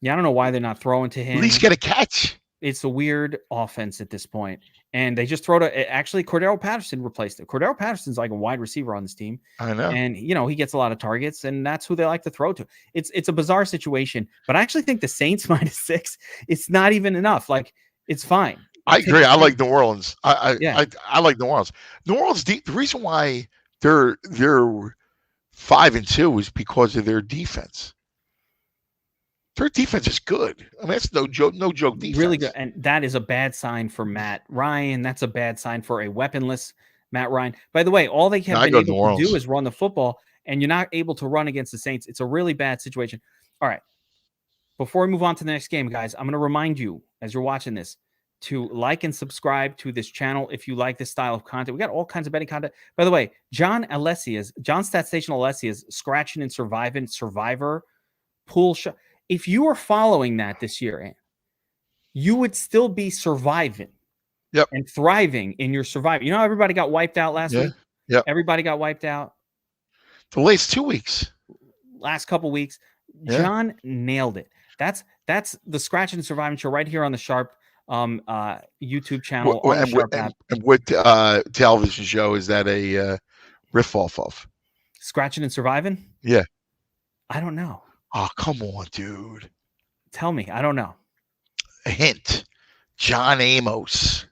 Yeah, I don't know why they're not throwing to him. At least get a catch. It's a weird offense at this point. And they just throw to actually Cordero Patterson replaced it. Cordero Patterson's like a wide receiver on this team. I know. And he gets a lot of targets, and that's who they like to throw to. It's a bizarre situation, but I actually think the Saints -6, it's not even enough. Like, it's fine. I agree. I like New Orleans. I like New Orleans. New Orleans, the reason why they're 5-2 is because of their defense. Their defense is good. I mean, that's no joke defense. Really good. And that is a bad sign for Matt Ryan. That's a bad sign for a weaponless Matt Ryan. By the way, all they have been able to do is run the football, and you're not able to run against the Saints. It's a really bad situation. All right. Before we move on to the next game, guys, I'm going to remind you, as you're watching this, to like and subscribe to this channel if you like this style of content. We got all kinds of betting content. By the way, John StatStation Alessia's Scratching and Surviving Survivor pool show. If you were following that this year, you would still be surviving and thriving in your surviving. You know how everybody got wiped out last week? Yep. Everybody got wiped out. The last 2 weeks. Last couple weeks. Yeah. John nailed it. That's the Scratch and Surviving show right here on the Sharp YouTube channel. And what television show is that a riff off of? Scratching and Surviving? Yeah. I don't know. Oh, come on, dude. Tell me. I don't know. A hint. John Amos.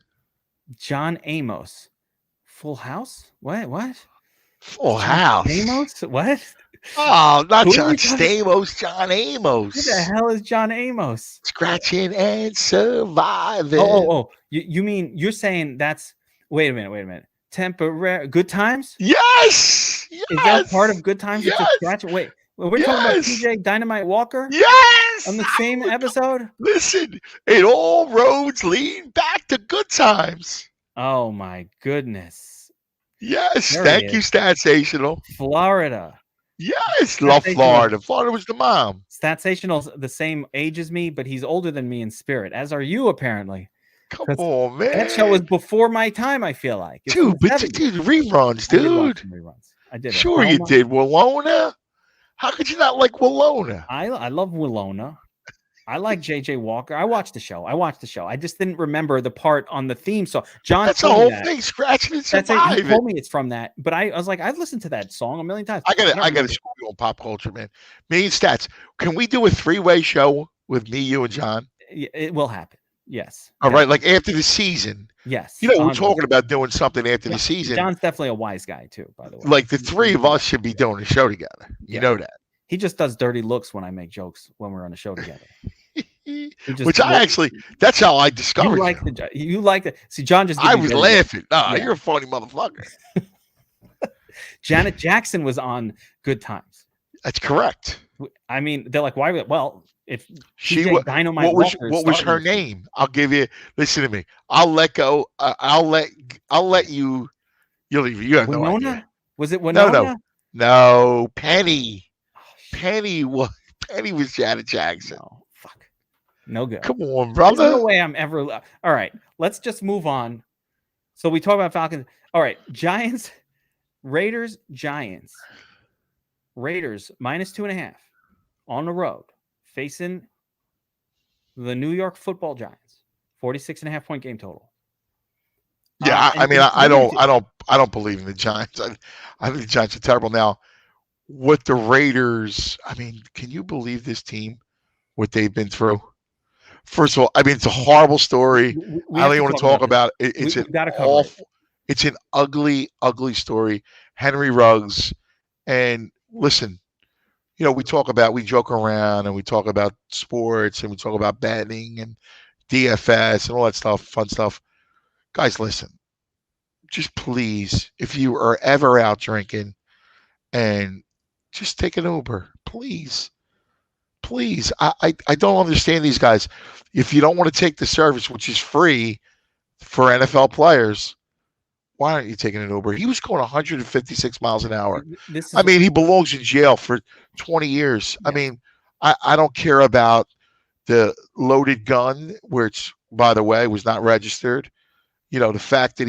John Amos. Full House? What? Full House. Amos? What? Oh, not John Stamos. John Amos. Who the hell is John Amos? Scratching and Surviving. Oh. You mean you're saying that's... Wait a minute. Temporary... Good Times? Yes! Is that part of Good Times? Yes! Wait. We're talking about TJ Dynamite Walker? Yes! On the same episode? Listen, it all roads lead back to Good Times. Oh, my goodness. Yes, thank you, Statsational. Florida. Yes, love Florida. Florida was the mom. Statsational's the same age as me, but he's older than me in spirit, as are you, apparently. Come on, man. That show was before my time, I feel like. Dude, but you did reruns, dude. I did. Sure you did. Willona? How could you not like Willona? I love Willona. I like JJ Walker. I watched the show. I just didn't remember the part on the theme song. That's the whole thing, Scratching and Surviving. He told me it's from that, but I was like, I've listened to that song a million times. I got to school you on pop culture, man. Me and Stats. Can we do a 3-way show with me, you, and John? It will happen. Yes. All right, like after the season. Yes. You know, we're talking about doing something after the season. John's definitely a wise guy too, by the way. Like the three of us should be doing a show together. You know that. He just does dirty looks when I make jokes when we're on a show together. Which that's how I discovered you like it. See, John just. I was laughing. You're a funny motherfucker. Janet Jackson was on Good Times. That's correct. I mean, they're like, why? Well, if she was Dynamite, what was her name? I'll give you. Listen to me. I'll let go. I'll let you. You have no idea. Was it Winona? No. Penny. Penny was Janet Jackson. No, fuck. No good. Come on, brother. There's no way I'm ever. All right, let's just move on. So we talk about Falcons. All right, Giants, Raiders, Giants. Raiders -2.5 on the road facing the New York Football Giants. 46.5 point game total. Yeah, I mean, I don't believe in the Giants. I think the Giants are terrible now. What the Raiders, I mean, can you believe this team, what they've been through? First of all, I mean, it's a horrible story. I don't even want to talk about it. It's an ugly, ugly story. Henry Ruggs. And listen, you know, we joke around and we talk about sports and we talk about betting and DFS and all that stuff, fun stuff. Guys, listen, just please, if you are ever out drinking, and just take an Uber, please. I don't understand these guys. If you don't want to take the service, which is free for NFL players, why aren't you taking an Uber? He was going 156 miles an hour. I mean, he belongs in jail for 20 years. Yeah. I mean, I don't care about the loaded gun, which, by the way, was not registered. You know, the fact that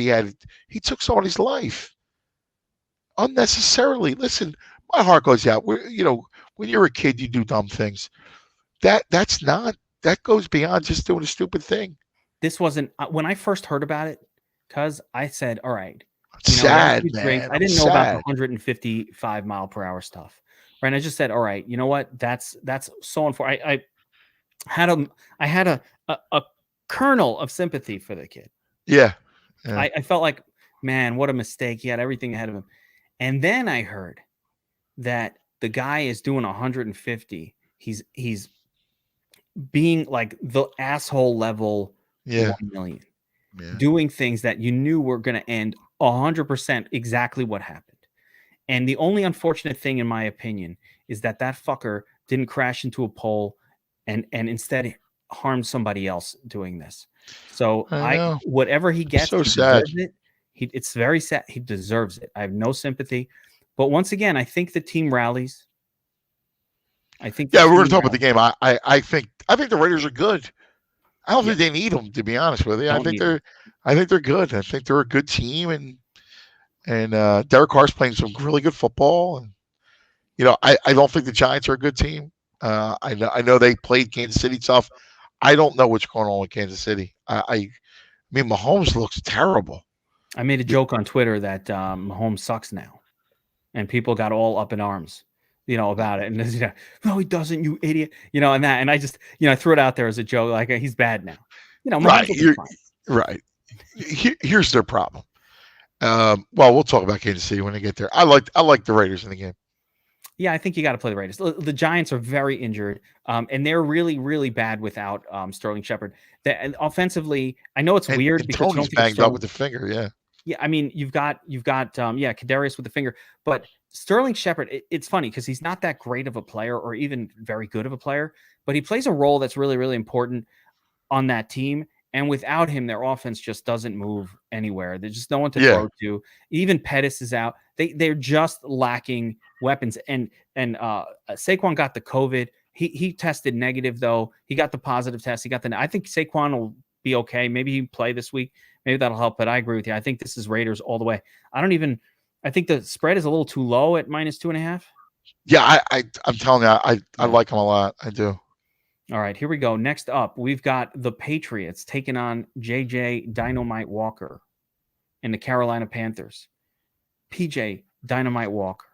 he took somebody's life unnecessarily. Listen, my heart goes out. You know, when you're a kid, you do dumb things. That goes beyond just doing a stupid thing. This wasn't when I first heard about it, because I said, all right. Sad, man. I didn't know about the 155 mile per hour stuff. Right. And I just said, all right, you know what? That's so unfortunate. I had a kernel of sympathy for the kid. Yeah. I felt like, man, what a mistake. He had everything ahead of him. And then I heard that the guy is doing 150. He's being like the asshole level 1 million, doing things that you knew were going to end 100% exactly what happened. And the only unfortunate thing, in my opinion, is that fucker didn't crash into a pole and instead harm somebody else doing this. So whatever he gets, he deserves it. It's very sad. He deserves it. I have no sympathy. But once again, I think the team rallies. I think. Yeah, we're going to talk about the game. I think the Raiders are good. I don't think they need them, to be honest with you. I think they're good. I think they're a good team, and Derek Carr's playing some really good football. And I don't think the Giants are a good team. I know they played Kansas City tough. I don't know what's going on with Kansas City. I mean, Mahomes looks terrible. I made a joke on Twitter that Mahomes sucks now, and people got all up in arms, about it. And no, he doesn't, you idiot, and I just, I threw it out there as a joke, like he's bad now. Mahomes right. Here's their problem. Well, we'll talk about Kansas City when they get there. I like the Raiders in the game. Yeah, I think you got to play the Raiders. The Giants are very injured, and they're really, really bad without Sterling Shepard. And offensively, I know it's weird because Tony's banged up with the finger. Yeah. Yeah, I mean, you've got Kadarius with the finger, but Sterling Shepard. It's funny because he's not that great of a player, or even very good of a player, but he plays a role that's really, really important on that team. And without him, their offense just doesn't move anywhere. There's just no one to throw to. Even Pettis is out. They're just lacking weapons. And Saquon got the COVID. He tested negative, though. He got the positive test. I think Saquon will be okay. Maybe he can play this week. Maybe that'll help. But I agree with you. I think this is Raiders all the way. I think the spread is a little too low at -2.5. Yeah, I'm telling you, I like him a lot. I do. All right, here we go. Next up, we've got the Patriots taking on JJ Dynamite Walker and the Carolina Panthers. PJ Dynamite Walker.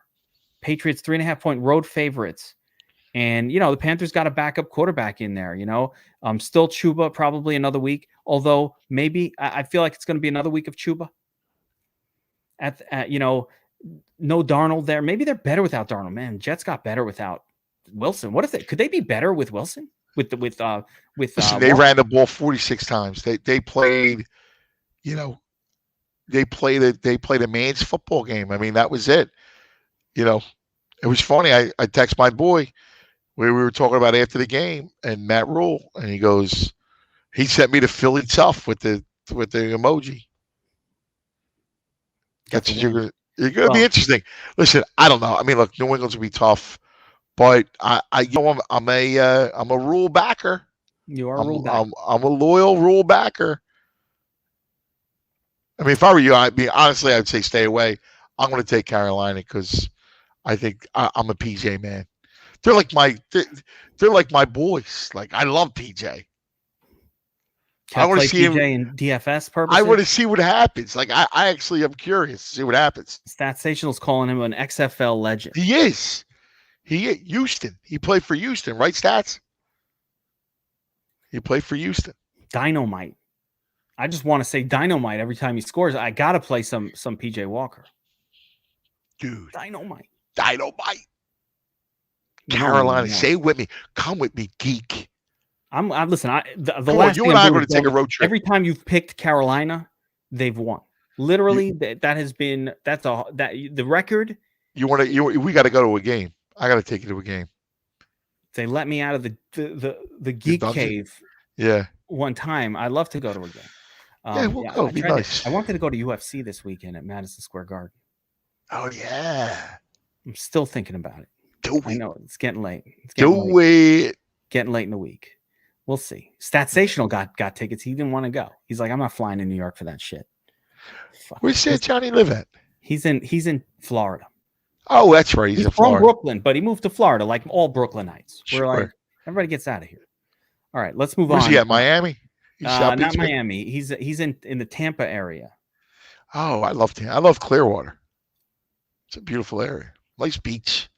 Patriots 3.5-point road favorites. And, the Panthers got a backup quarterback in there, Still Chuba probably another week. Although maybe I feel like it's going to be another week of Chuba. No Darnold there. Maybe they're better without Darnold. Man, Jets got better without Wilson. Could they be better with Wilson? Listen, they ran the ball 46 times. They played, they played a man's football game. I mean, that was it. It was funny. I text my boy where we were talking about after the game, and Matt Rule, and he sent me the Philly tough with the emoji. That's you're gonna be interesting. Listen, I don't know. I mean, look, New England's gonna be tough. But I'm a rule backer. You are a rule backer. I'm a loyal rule backer. I mean, if I were you, honestly, I'd say stay away. I'm going to take Carolina because I think I'm a PJ man. They're like my boys. Like, I love PJ. I want to see PJ in DFS purposes. I want to see what happens. Like, I actually am curious to see what happens. Statsational's calling him an XFL legend. He is. Houston. He played for Houston, right, Stats? He played for Houston. Dynamite. I just want to say Dynamite every time he scores. I gotta play some PJ Walker. Dude. Dynamite. Carolina, say with me. Come with me, Geek. I'm listen. The last you and I are going to take a road trip. Every time you've picked Carolina, they've won. Literally, that has been the record. We got to go to a game. I got to take you to a game. They let me out of the Geek cave. Yeah. One time, I'd love to go to a game. We'll go. Be nice. I wanted to go to UFC this weekend at Madison Square Garden. Oh yeah. I'm still thinking about it. I know it's getting late. Getting late in the week. We'll see. Statsational got tickets. He didn't want to go. He's like, I'm not flying to New York for that shit. Where's Johnny live at? He's in Florida. Oh, that's right. He's in Florida. From Brooklyn, but he moved to Florida like all Brooklynites. Sure. We're like, everybody gets out of here. All right, let's move on. Where's he at? Miami? Not Miami. He's in the Tampa area. Oh, I love Clearwater. It's a beautiful area. Nice beach.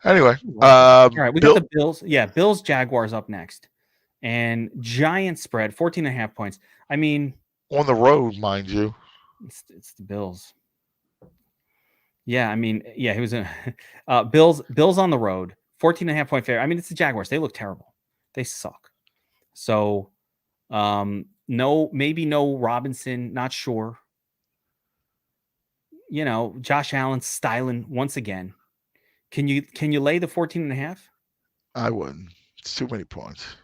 Anyway, all right, we got the Bills. Yeah, Bills Jaguars up next, and Giants spread 14.5 points. I mean, on the road, mind you. It's the Bills. Yeah, I mean, yeah, he was in Bills on the road, 14.5-point favorite. I mean, it's the Jaguars. They look terrible. They suck. So, maybe no Robinson, not sure. Josh Allen styling once again. Can you lay the 14.5? I wouldn't. It's too many points.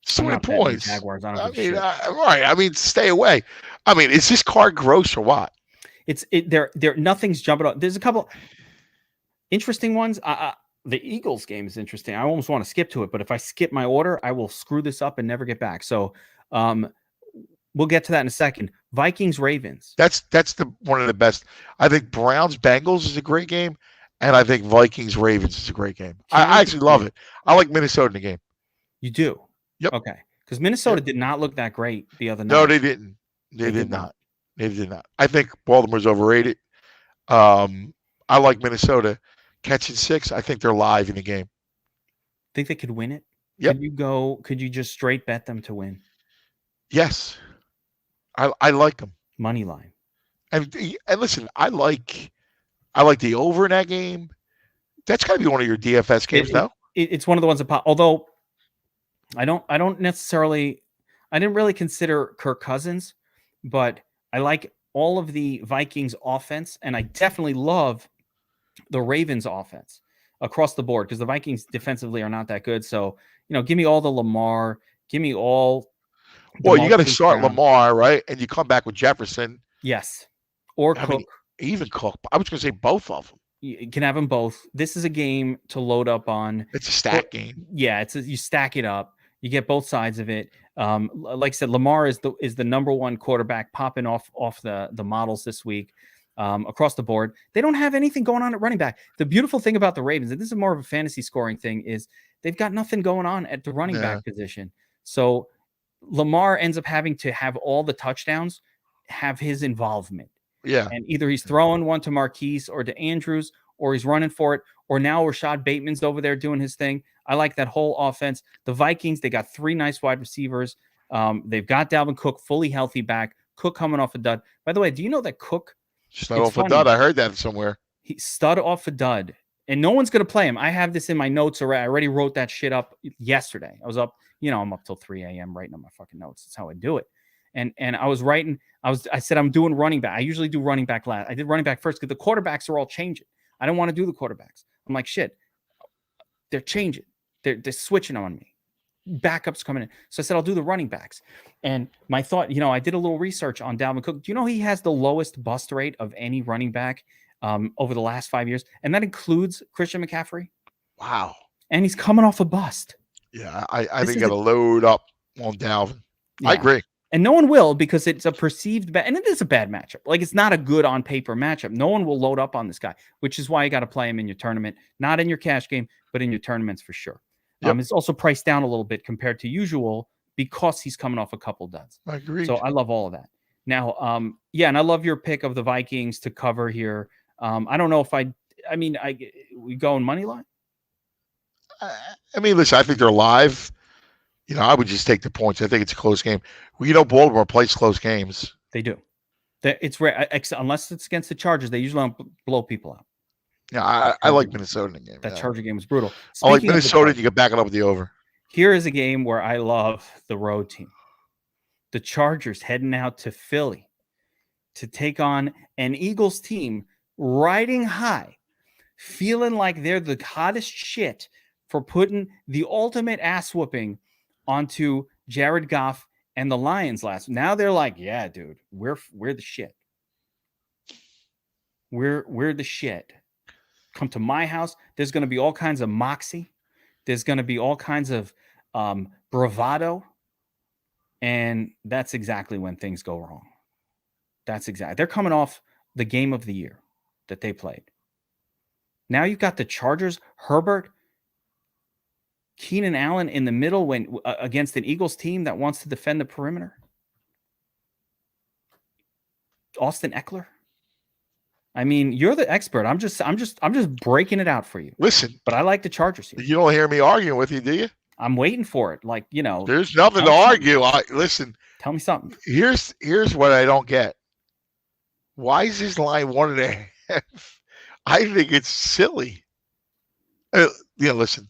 So many points. Jaguars. I don't give a shit. Right. I mean, stay away. I mean, is this card gross or what? There. Nothing's jumping up. There's a couple interesting ones. The Eagles game is interesting. I almost want to skip to it, but if I skip my order, I will screw this up and never get back. So, we'll get to that in a second. Vikings Ravens. That's one of the best. I think Browns Bengals is a great game, and I think Vikings Ravens is a great game. I actually love it. I like Minnesota in the game. You do? Yep. Okay. Because Minnesota did not look that great the other night. No, they didn't. They did not. They did not. I think Baltimore's overrated. I like Minnesota catching 6. I think they're live in the game. Think they could win it? Yep. Could you just straight bet them to win? Yes. I like them. Money line. And listen, I like the over in that game. That's got to be one of your DFS games, though. It's one of the ones that pop. Although I didn't really consider Kirk Cousins, but I like all of the Vikings offense, and I definitely love the Ravens offense across the board because the Vikings defensively are not that good. So, give me all the Lamar, give me all. Well, you got to start Lamar, right? And you come back with Jefferson. Yes. Or Cook. Even Cook. I was going to say both of them. You can have them both. This is a game to load up on. It's a stack game. Yeah, you stack it up. You get both sides of it. Like I said, Lamar is the number one quarterback popping off the models this week across the board. They don't have anything going on at running back. The beautiful thing about the Ravens, and this is more of a fantasy scoring thing, is they've got nothing going on at the running back position. So Lamar ends up having to have all the touchdowns, have his involvement. Yeah. And either he's throwing one to Marquise or to Andrews, or he's running for it, or now Rashad Bateman's over there doing his thing. I like that whole offense. The Vikings, they got 3 nice wide receivers. They've got Dalvin Cook fully healthy back. Cook coming off a dud. By the way, do you know that Cook stud off a dud? I heard that somewhere. He stud off a dud. And no one's going to play him. I have this in my notes already. I already wrote that shit up yesterday. I was up, I'm up till 3 a.m. writing on my fucking notes. That's how I do it. And I was writing, I said, I'm doing running back. I usually do running back last. I did running back first because the quarterbacks are all changing. I don't want to do the quarterbacks. I'm like, shit, they're changing. They're switching on me. Backups coming in. So I said, I'll do the running backs. And my thought, I did a little research on Dalvin Cook. Do you know he has the lowest bust rate of any running back over the last 5 years? And that includes Christian McCaffrey. Wow. And he's coming off a bust. Yeah, I think got to load up on Dalvin. Yeah. I agree. And no one will because it's a perceived bad, and it is a bad matchup. Like, it's not a good on paper matchup. No one will load up on this guy, which is why you got to play him in your tournament, not in your cash game, but in your tournaments for sure. Yep. It's also priced down a little bit compared to usual because he's coming off a couple duds. I agree. So I love all of that. Now, and I love your pick of the Vikings to cover here. I don't know if we go in money line. Listen, I think they're live. I would just take the points. I think it's a close game. Well, Baltimore plays close games. They do. It's rare, unless it's against the Chargers. They usually don't blow people out. Yeah, I like Minnesota in the game. That Charger game was brutal. I like Minnesota. You can back it up with the over. Here is a game where I love the road team. The Chargers heading out to Philly to take on an Eagles team riding high, feeling like they're the hottest shit for putting the ultimate ass whooping onto Jared Goff and the Lions last. Now they're like, yeah, dude, we're the shit. We're the shit. Come to my house. There's going to be all kinds of moxie. There's going to be all kinds of bravado. And that's exactly when things go wrong. They're coming off the game of the year that they played. Now you've got the Chargers, Herbert, Keenan Allen in the middle against an Eagles team that wants to defend the perimeter. Austin Eckler. You're the expert. I'm just breaking it out for you. Listen, but I like the Chargers here. You don't hear me arguing with you, do you? I'm waiting for it. There's nothing to argue. Listen. Tell me something. Here's what I don't get. Why is this line 1.5? I think it's silly. Listen.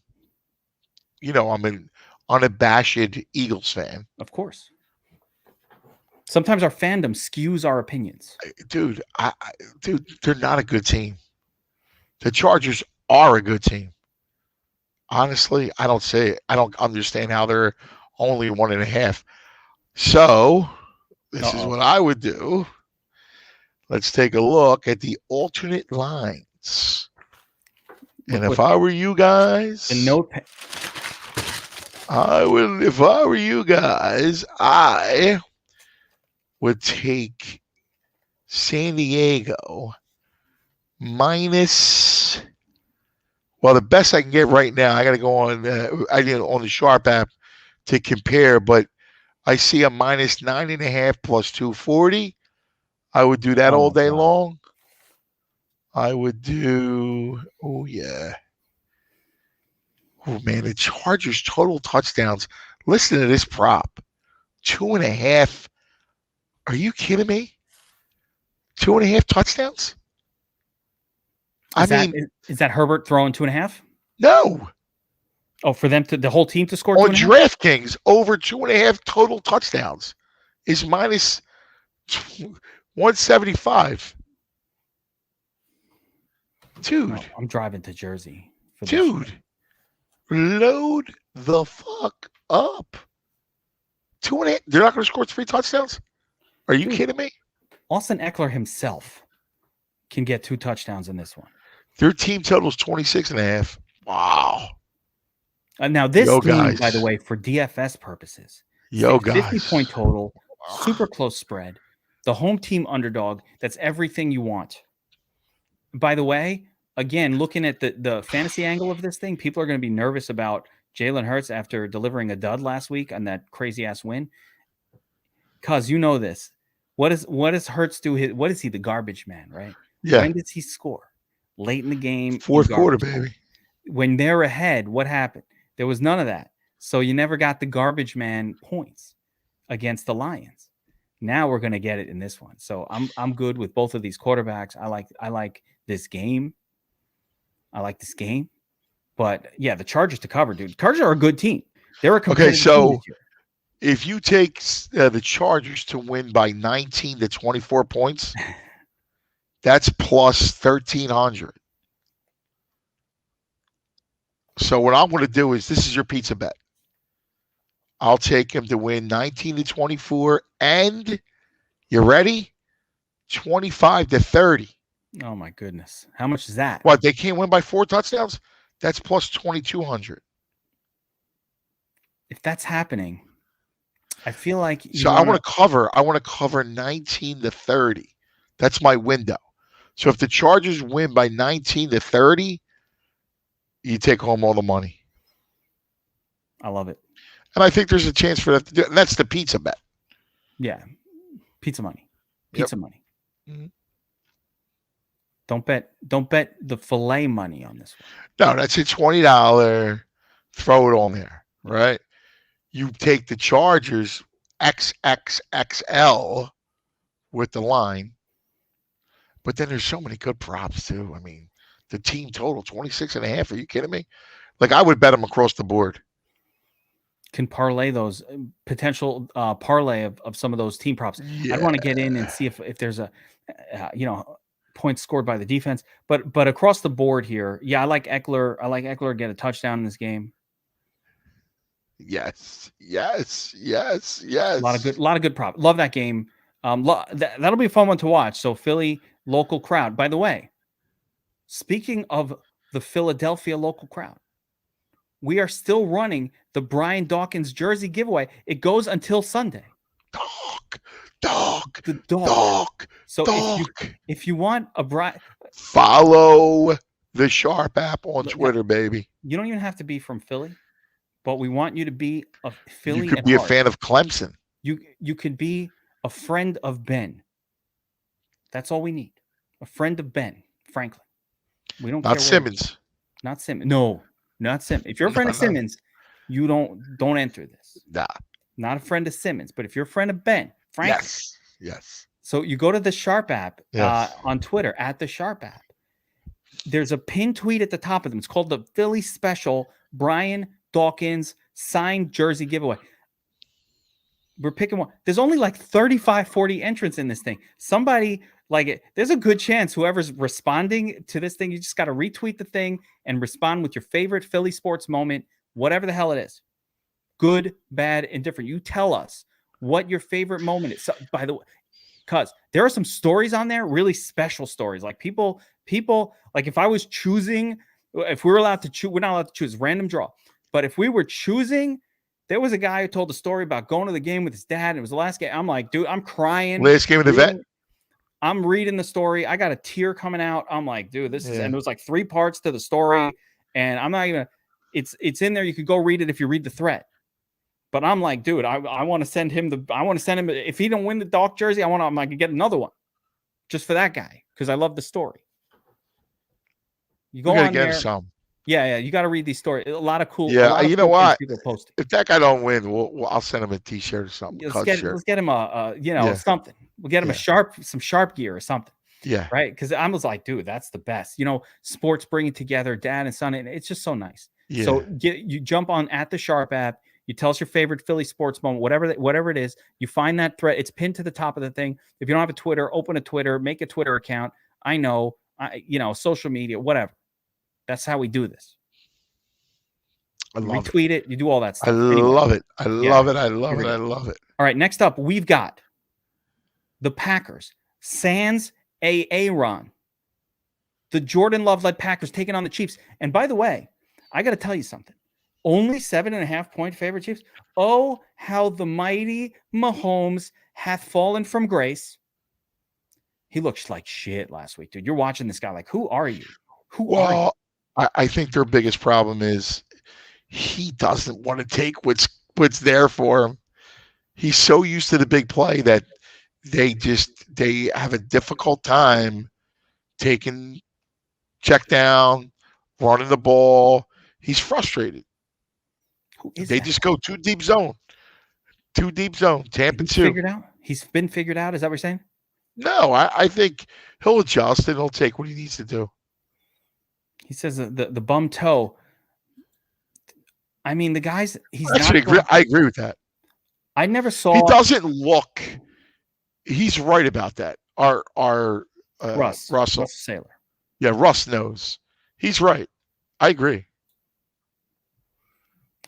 I'm an unabashed Eagles fan. Of course. Sometimes our fandom skews our opinions. Dude, they're not a good team. The Chargers are a good team. Honestly, I don't say it. I don't understand how they're only 1.5. So, this is what I would do. Let's take a look at the alternate lines. And if I were you guys, if I were you guys, I would take San Diego minus. Well, the best I can get right now, I got to go on the Sharp app to compare, but I see a minus 9.5 plus 240. I would do that all day long. I would do. Oh yeah. Oh man, the Chargers total touchdowns. Listen to this prop, 2.5. Are you kidding me? 2.5 touchdowns? Is that Herbert throwing 2.5? No. Oh, for them the whole team to score on DraftKings over 2.5 total touchdowns is minus 175. Dude, no, I'm driving to Jersey. Dude, load the fuck up. 2.5. They're not going to score 3 touchdowns? Are you kidding me? Austin Eckler himself can get 2 touchdowns in this one. Their team total is 26.5. Wow. Now this game, by the way, for DFS purposes, 50-point total, super close spread, the home team underdog. That's everything you want. By the way, again, looking at the fantasy angle of this thing, people are going to be nervous about Jalen Hurts after delivering a dud last week on that crazy ass win. Cause you know this. What does Hurts do? What is he, the garbage man, right? Yeah. When does he score? Late in the game. Fourth quarter, baby. When they're ahead, what happened? There was none of that. So you never got the garbage man points against the Lions. Now we're going to get it in this one. So I'm good with both of these quarterbacks. I like this game. But yeah, the Chargers to cover, dude. Chargers are a good team. They're a competitive team this year. If you take the Chargers to win by 19 to 24 points, that's plus 1,300. So what I'm going to do is, this is your pizza bet. I'll take him to win 19 to 24 and, you ready? 25 to 30. Oh my goodness. How much is that? What, they can't win by 4 touchdowns? That's plus 2,200. If that's happening, I feel like I want to cover 19 to 30. That's my window. So if the Chargers win by 19 to 30, you take home all the money. I love it. And I think there's a chance for that to do it. And that's the pizza bet. Yeah. Pizza money. Money. Mm-hmm. Don't bet the filet money on this one. No, that's a $20. Throw it on there, right? You take the Chargers XXXL with the line. But then there's so many good props too. I mean, the team total 26.5. Are you kidding me? Like, I would bet them across the board. Can parlay those potential parlay of some of those team props. Yeah. I'd want to get in and see if there's a points scored by the defense. But across the board here, yeah, I like Eckler. I like Eckler to get a touchdown in this game. Yes. A lot of good prop. Love that game. That'll be a fun one to watch. So Philly local crowd. By the way, speaking of the Philadelphia local crowd, we are still running the Brian Dawkins jersey giveaway. It goes until Sunday. Dog. So if you want a Brian, follow the Sharp app on Twitter, baby. You don't even have to be from Philly, but we want you to be a Philly. You could be a fan of Clemson. You could be a friend of Ben. That's all we need. A friend of Ben Franklin. We don't. Not Simmons. Not Simmons. No, not Simmons. If you're a friend of Simmons, you don't enter this. Nah. Not a friend of Simmons, but if you're a friend of Ben Franklin. Yes. So you go to the Sharp app on Twitter, at the Sharp app. There's a pinned tweet at the top of them. It's called the Philly Special Brian Dawkins signed jersey giveaway. We're picking one. There's only like 35, 40 entrants in this thing. Somebody like it. There's a good chance whoever's responding to this thing, you just got to retweet the thing and respond with your favorite Philly sports moment, whatever the hell it is. Good, bad, indifferent. You tell us what your favorite moment is. So, by the way, because there are some stories on there, really special stories. Like people, like if I was choosing, if we were allowed to choose, we're not allowed to choose, random draw. But if we were choosing, there was a guy who told a story about going to the game with his dad. And it was the last game. I'm like, dude, I'm crying. Last game of the vet. I'm reading the story. I got a tear coming out. I'm like, dude, this is, and there was like 3 parts to the story. And I'm not even, it's in there. You could go read it if you read the thread. But I'm like, dude, I want to send him if he don't win the Doc jersey, I'm like, get another one just for that guy. Cause I love the story. You go on there. Some. Yeah. You got to read these stories. A lot of cool. Yeah. You know what? If that guy don't win, I'll send him a t-shirt or something. Let's get him something. We'll get him some sharp gear or something. Yeah. Right. Cause I was like, dude, that's the best, sports bringing together dad and son. And it's just so nice. Yeah. So you jump on at the Sharp app. You tell us your favorite Philly sports moment, whatever it is. You find that thread. It's pinned to the top of the thing. If you don't have a Twitter, open a Twitter, make a Twitter account. I know, social media, whatever. That's how we do this. I love Retweet it. You do all that stuff. I love it. I love it. All right. Next up, we've got the Packers. Sans Aaron. The Jordan Love-led Packers taking on the Chiefs. And by the way, I got to tell you something. Only 7.5-point favorite Chiefs. Oh, how the mighty Mahomes hath fallen from grace. He looks like shit last week, dude. You're watching this guy like, who are you? Who are you? I think their biggest problem is he doesn't want to take what's there for him. He's so used to the big play that they have a difficult time taking check down, running the ball. He's frustrated. They just go too deep zone. Tampa 2. Figured out? He's been figured out. Is that what you're saying? No, I think he'll adjust and he'll take what he needs to do. He says the bum toe. I mean, the guys. I agree with that. I never saw. He doesn't look. He's right about that. Our Russell Saylor. Yeah, Russ knows. He's right. I agree.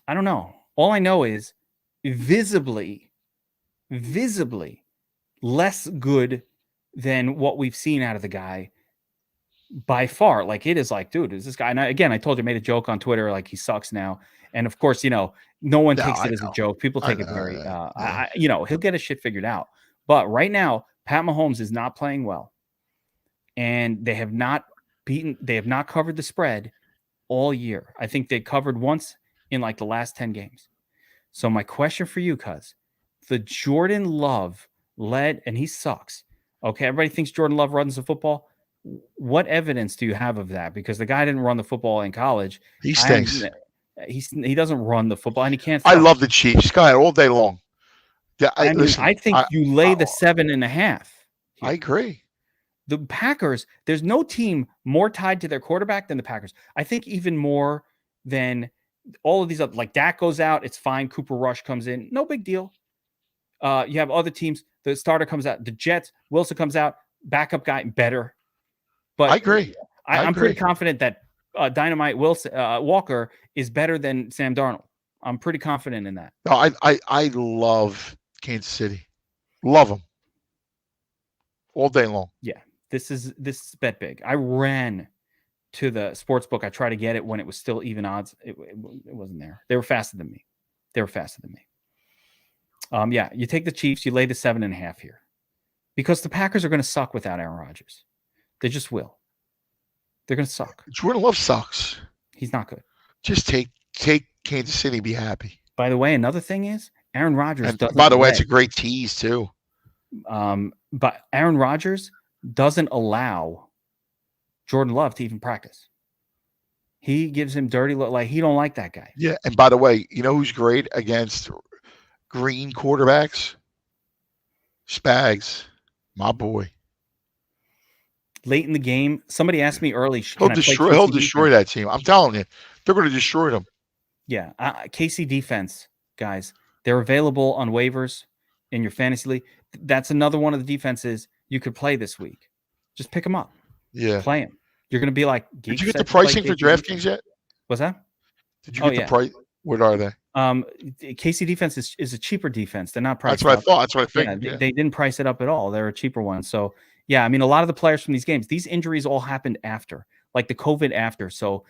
I don't know. All I know is visibly less good than what we've seen out of the guy by far. Like it is like, dude, is this guy? And I told you, I made a joke on Twitter, like he sucks now. And of course, no one takes it as a joke. People take it very, he'll get his shit figured out. But right now, Pat Mahomes is not playing well. And they have not covered the spread all year. I think they covered once in like the last 10 games. So my question for you, cuz the Jordan Love led, and he sucks. Okay. Everybody thinks Jordan Love runs the football. What evidence do you have of that? Because the guy didn't run the football in college. He stinks. He doesn't run the football and he can't. I love the Chiefs guy all day long. Yeah. I think you lay the 7.5. I agree. The Packers, there's no team more tied to their quarterback than the Packers. I think even more than all of these other, like Dak goes out, it's fine. Cooper Rush comes in, no big deal. You have other teams. The starter comes out. The Jets, Wilson comes out, backup guy, better. But I agree. I'm pretty confident that Dynamite Walker is better than Sam Darnold. I'm pretty confident in that. No, I love Kansas City. Love them all day long. Yeah, this is bet big. I ran to the sports book. I tried to get it when it was still even odds. It wasn't there. They were faster than me. Yeah, you take the Chiefs. You lay the 7.5 here because the Packers are going to suck without Aaron Rodgers. They just will. They're going to suck. Jordan Love sucks. He's not good. Just take Kansas City. Be happy. By the way, another thing is Aaron Rodgers. By the way, it's a great tease too. But Aaron Rodgers doesn't allow Jordan Love to even practice. He gives him dirty look. Like he don't like that guy. Yeah. And by the way, you know who's great against green quarterbacks? Spags. My boy. Late in the game, somebody asked me early. He'll destroy that team. I'm telling you, they're going to destroy them. Yeah, KC defense, guys. They're available on waivers in your fantasy league. That's another one of the defenses you could play this week. Just pick them up. Yeah, play them. You're going to be like. Geek. Did you get the pricing for DraftKings yet? What's that? Did you get the price? What are they? KC defense is a cheaper defense. They're not priced. That's what I thought. That's what I figured. Yeah, they didn't price it up at all. They're a cheaper one. So yeah, I mean, a lot of the players from these games, these injuries all happened after, like the COVID after. So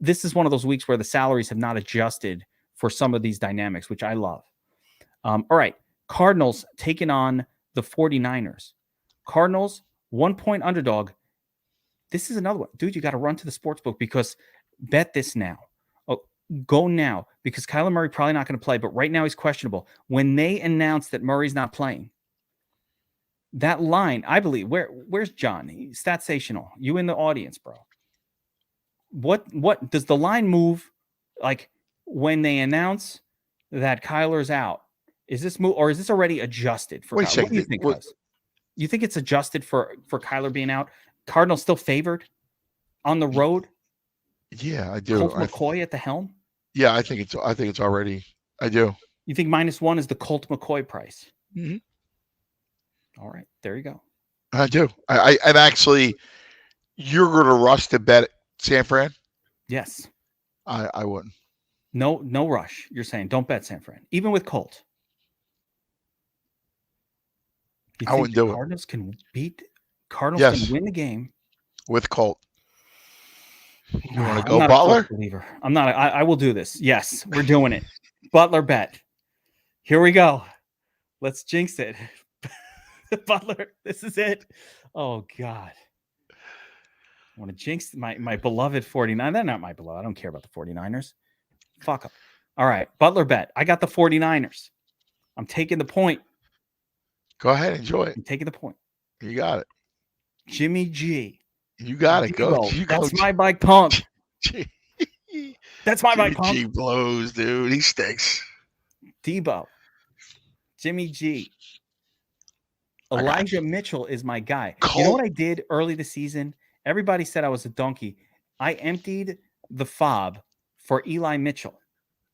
this is one of those weeks where the salaries have not adjusted for some of these dynamics, which I love. All right, Cardinals taking on the 49ers. Cardinals 1-point underdog. This is another one, dude. You got to run to the sports book because bet this now. Go now because Kyler Murray probably not going to play, but right now he's questionable. When they announced that Murray's not playing, that line, I believe, where's John? He's statsational. You in the audience, bro. What does the line move like when they announce that Kyler's out? Is this move or is this already adjusted for Kyler? What do you think, Cuz? You think it's adjusted for Kyler being out? Cardinals still favored on the road? Yeah, I do. Colt McCoy at the helm? Yeah, I think it's already. I do. You think -1 is the Colt McCoy price? Mm-hmm. All right, there you go. I do. And actually, you're going to rush to bet San Fran? Yes. I wouldn't. No rush. You're saying don't bet San Fran, even with Colt. I wouldn't do Cardinals can beat. Cardinals can win the game with Colt. You want to go Butler? I'm not. I will do this. Yes, we're doing it. Butler bet. Here we go. Let's jinx it. Butler, this is it. Oh God. I want to jinx my beloved 49. They're not my beloved. I don't care about the 49ers. Fuck them. All right. Butler bet. I got the 49ers. I'm taking the point. Go ahead. Enjoy it. I'm taking the point. You got it. Jimmy G. You got it. Go. That's my bike punk. That's my bike punk. G blows, dude. He stinks. Debo. Jimmy G. Elijah Mitchell is my guy. You know what I did early this season? Everybody said I was a donkey. I emptied the fob for Eli Mitchell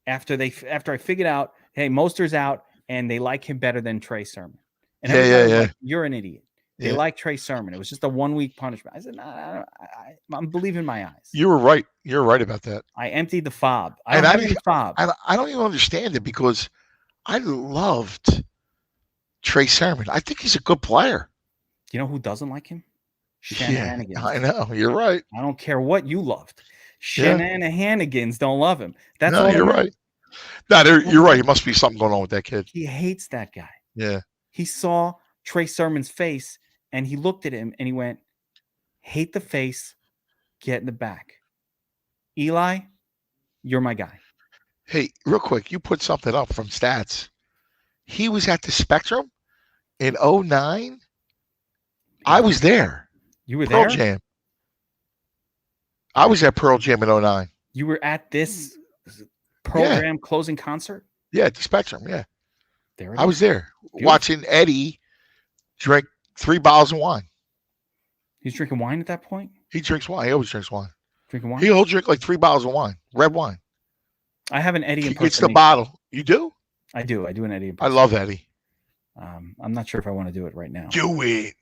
after I figured out, hey, Moster's out and they like him better than Trey Sermon. And everybody was like, you're an idiot. They like Trey Sermon. It was just a 1-week punishment. I said, no, I'm believing my eyes. You were right. You're right about that. I emptied the fob. I don't even understand it because I loved Trey Sermon. I think he's a good player. You know who doesn't like him? Shenanigans. I know. You're right. I don't care what you loved. Shenanigans don't love him. That's all. You're right. No, you're right. There must be something going on with that kid. He hates that guy. Yeah. He saw Trey Sermon's face and he looked at him and he went, hate the face, get in the back. Eli, you're my guy. Hey, real quick, you put something up from stats. He was at the Spectrum in 2009. I was there. You were Pearl there? Jam. I was at Pearl Jam in 2009. You were at this program closing concert? Yeah, at the Spectrum, yeah. I was there watching Eddie drink 3 bottles of wine. He's drinking wine at that point? He drinks wine. He always drinks wine. Drinking wine? He'll drink like 3 bottles of wine, red wine. I have an Eddie impersonation. It's the bottle. You do? I do. I do an Eddie impersonation. I love Eddie. I'm not sure if I want to do it right now. Do it.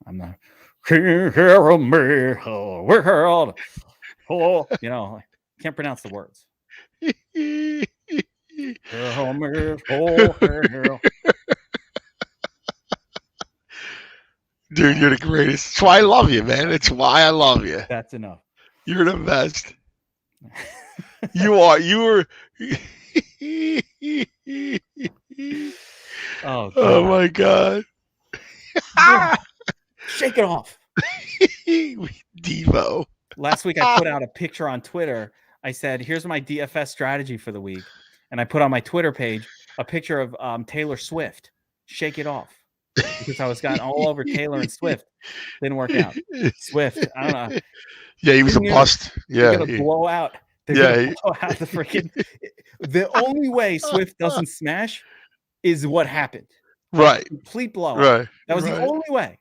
I'm not. Hear me, world. Oh, can't pronounce the words. Dude, you're the greatest. That's why I love you, man. It's why I love you. That's enough. You're the best. You are. You were. Oh my God. Shake it off. Devo. Last week I put out a picture on Twitter. I said, here's my DFS strategy for the week. And I put on my Twitter page a picture of Taylor Swift. Shake it off. Because I was gotten all over Taylor and Swift. Didn't work out. Swift, I don't know. Yeah, he was a bust. Yeah. They're going to blow out. They're going to blow out the freaking. The only way Swift doesn't smash is what happened. Right. Complete blowout. Right. That was the only way.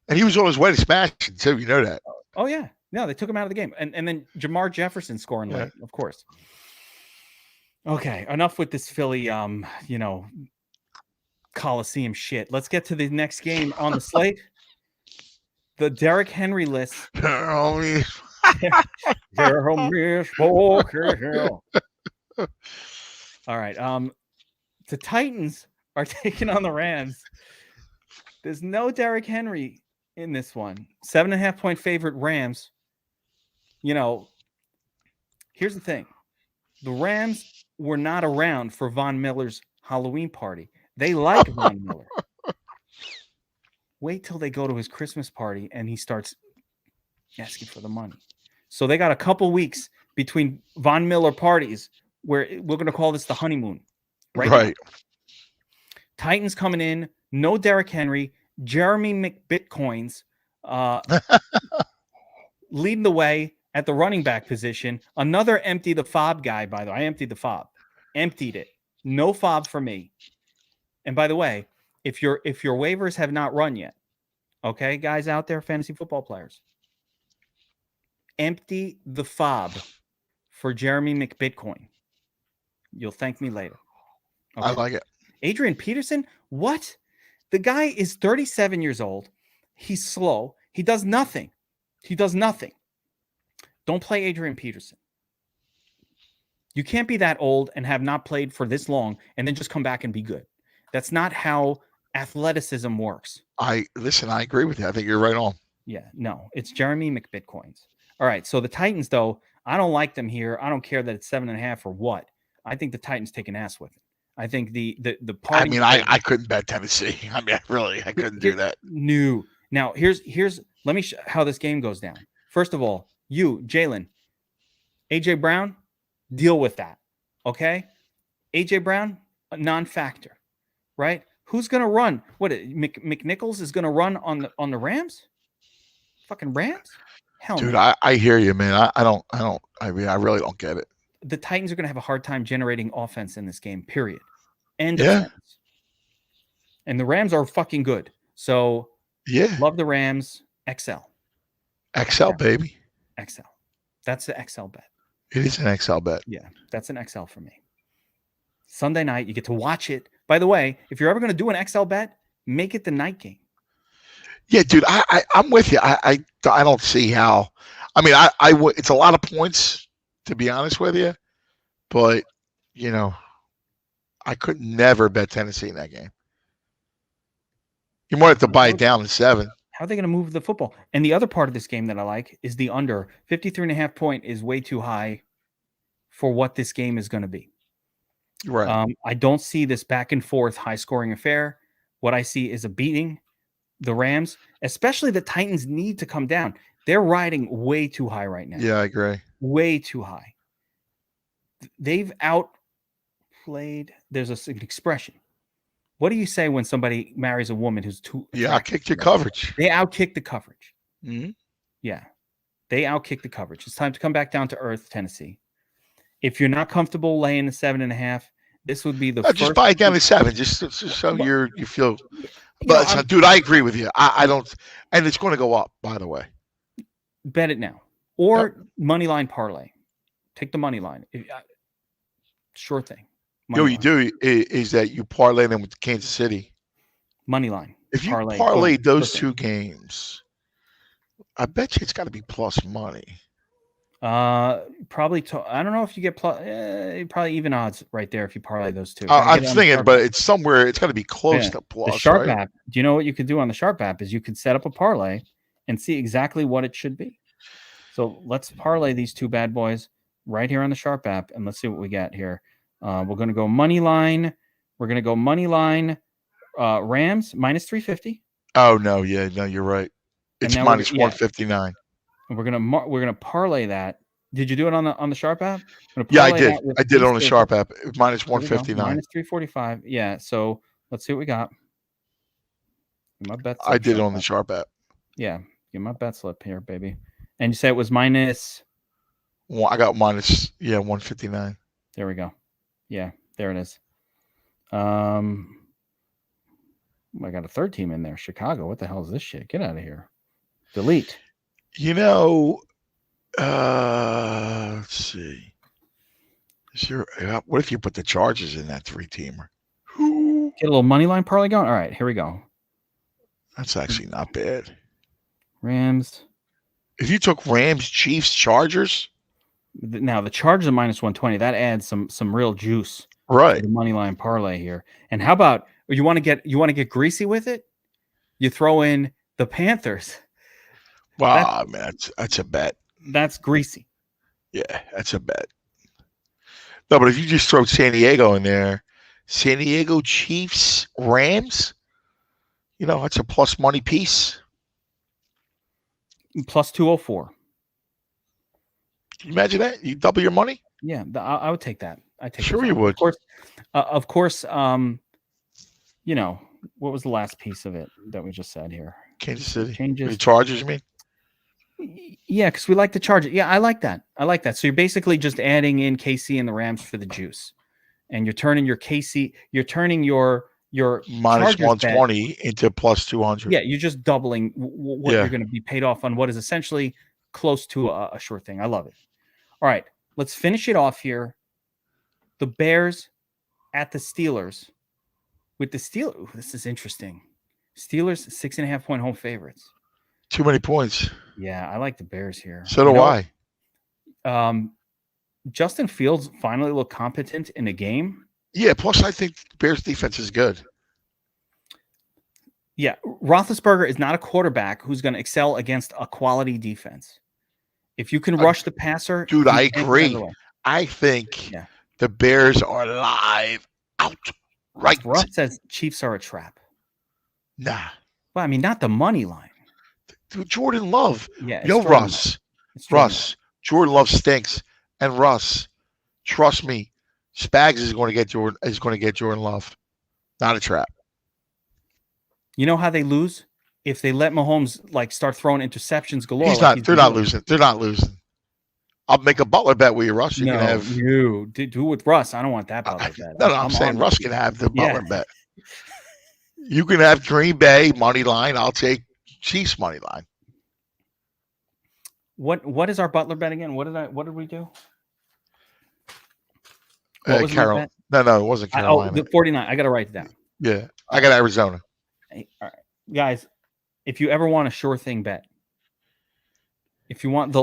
And he was on his way to smashing too. You know that. Oh yeah. No, they took him out of the game, and then Jamar Jefferson scoring late, of course. Okay, enough with this Philly, Coliseum shit. Let's get to the next game on the slate. The Derrick Henry list. All right. The Titans are taking on the Rams. There's no Derrick Henry in this one. 7.5 point favorite Rams. Here's the thing. The Rams were not around for Von Miller's Halloween party. They like Von Miller. Wait till they go to his Christmas party and he starts asking for the money. So they got a couple weeks between Von Miller parties where we're going to call this the honeymoon. Right. Now. Titans coming in. No Derrick Henry. Jeremy McBitcoins leading the way at the running back position. Another empty the fob guy, by the way. I emptied the fob. Emptied it. No fob for me. And by the way, if your waivers have not run yet, okay, guys out there, fantasy football players, empty the fob for Jeremy McBitcoin. You'll thank me later. Okay? I like it. Adrian Peterson? What? The guy is 37 years old. He's slow. He does nothing. Don't play Adrian Peterson. You can't be that old and have not played for this long and then just come back and be good. That's not how athleticism works. I agree with you. I think you're right on. Yeah, no, it's Jeremy McBitcoins. All right, so the Titans, though, I don't like them here. I don't care that it's 7.5 or what. I think the Titans take an ass with it. I think the party. I mean, I couldn't bet Tennessee. I mean, I couldn't do that. No. Now here's let me show how this game goes down. First of all, you, Jalen, AJ Brown, deal with that. Okay, AJ Brown, a non-factor, right? Who's gonna run? What McNichols is gonna run on the Rams? Fucking Rams? Hell, dude, no. I hear you, man. I really don't get it. The Titans are going to have a hard time generating offense in this game, period. And defense. And the Rams are fucking good. So, love the Rams. XL, baby. XL. That's the XL bet. It is an XL bet. Yeah, that's an XL for me. Sunday night, you get to watch it. By the way, if you're ever going to do an XL bet, make it the night game. Yeah, dude, I'm with you. I don't see how. I mean, it's a lot of points, to be honest with you, but I could never bet Tennessee in that game. You wanted to buy it down to 7. How are they going to move the football? And the other part of this game that I like is the under. 53.5 point is way too high for what this game is going to be. Right. I don't see this back and forth high scoring affair. What I see is a beating. The Rams, especially the Titans, need to come down. They're riding way too high right now. Yeah, I agree. Way too high. They've outplayed. There's an expression. What do you say when somebody marries a woman who's too? Yeah, outkicked your coverage. They outkick the coverage. Mm-hmm. Yeah, they outkick the coverage. It's time to come back down to earth, Tennessee. If you're not comfortable laying the 7.5, this would be the first. Just buy it down to 7, just so you feel. But dude, I agree with you. I don't, and it's going to go up. By the way, bet it now or money line parlay. Take the money line. Sure thing. What you do is that you parlay them with Kansas City. Money line. If you parlay those two games, I bet you it's got to be plus money. Probably. I don't know if you get plus. Probably even odds right there if you parlay those two. I'm thinking, but it's somewhere. It's got to be close to plus. The Sharp right? app. Do you know what you could do on the Sharp app? Is you could set up a parlay and see exactly what it should be. So let's parlay these two bad boys right here on the Sharp app, and let's see what we got here. We're going to go money line. We're going to go money line. Rams minus 350. Oh no, you're right. It's minus 159. And we're gonna parlay that. Did you do it on the Sharp app? Yeah, I did. I did it on the Sharp app. Minus 159. Minus 345. Yeah. So let's see what we got. My bet. I did it on the Sharp app. Yeah. Get my bet slip here, baby. And you say it was minus. Well, I got minus 159. There we go. Yeah, there it is. I got a third team in there. Chicago. What the hell is this shit? Get out of here. Delete. Let's see. What if you put the Chargers in that 3-teamer? Get a little money line parlay going. All right, here we go. That's actually not bad. Rams. If you took Rams, Chiefs, Chargers. Now the Chargers are minus 120. That adds some real juice. Right. The money line parlay here. And how about you want to get greasy with it? You throw in the Panthers. Wow, man, that's a bet. That's greasy. Yeah, that's a bet. No, but if you just throw San Diego in there, San Diego Chiefs, Rams, that's a plus money piece. Plus 204. Can you imagine that? You double your money? Yeah, I would take that. Sure you would. Of course. What was the last piece of it that we just said here? Kansas City. Changes. The Chargers, you mean? Yeah, because we like the Chargers. Yeah, I like that. So you're basically just adding in KC and the Rams for the juice. And you're turning your KC, you're turning your minus Chargers 120 bet into plus 200. Yeah, you're just doubling what you're going to be paid off on what is essentially close to a sure thing. I love it. All right, let's finish it off here. The Bears at the Steelers. With the Steelers, this is interesting. Steelers 6.5-point home favorites. Too many points. Yeah, I like the Bears here. So do I. Justin Fields finally looked competent in a game. Yeah, plus I think the Bears defense is good. Yeah, Roethlisberger is not a quarterback who's going to excel against a quality defense. If you can rush the passer. Dude, I agree. I think the Bears are live out. Right. Russ says Chiefs are a trap. Nah. Well, I mean, not the money line. Dude, Jordan Love. Yeah. Russ. Jordan Love stinks. And Russ, trust me, Spags is going to get Jordan Love. Not a trap. You know how they lose? If they let Mahomes start throwing interceptions galore. They're not losing. They're not losing. I'll make a Butler bet with you, Russ. You can have you do with Russ. I don't want that Butler bet. No, I'm saying Russ can have the Butler bet. You can have Green Bay money line. I'll take Chiefs money line. What is our Butler bet again? What did we do? Carolina. No, it wasn't Carolina. The 49. I got to write it down. Yeah, I got Arizona. Hey, all right, guys. If you ever want a sure thing bet, if you want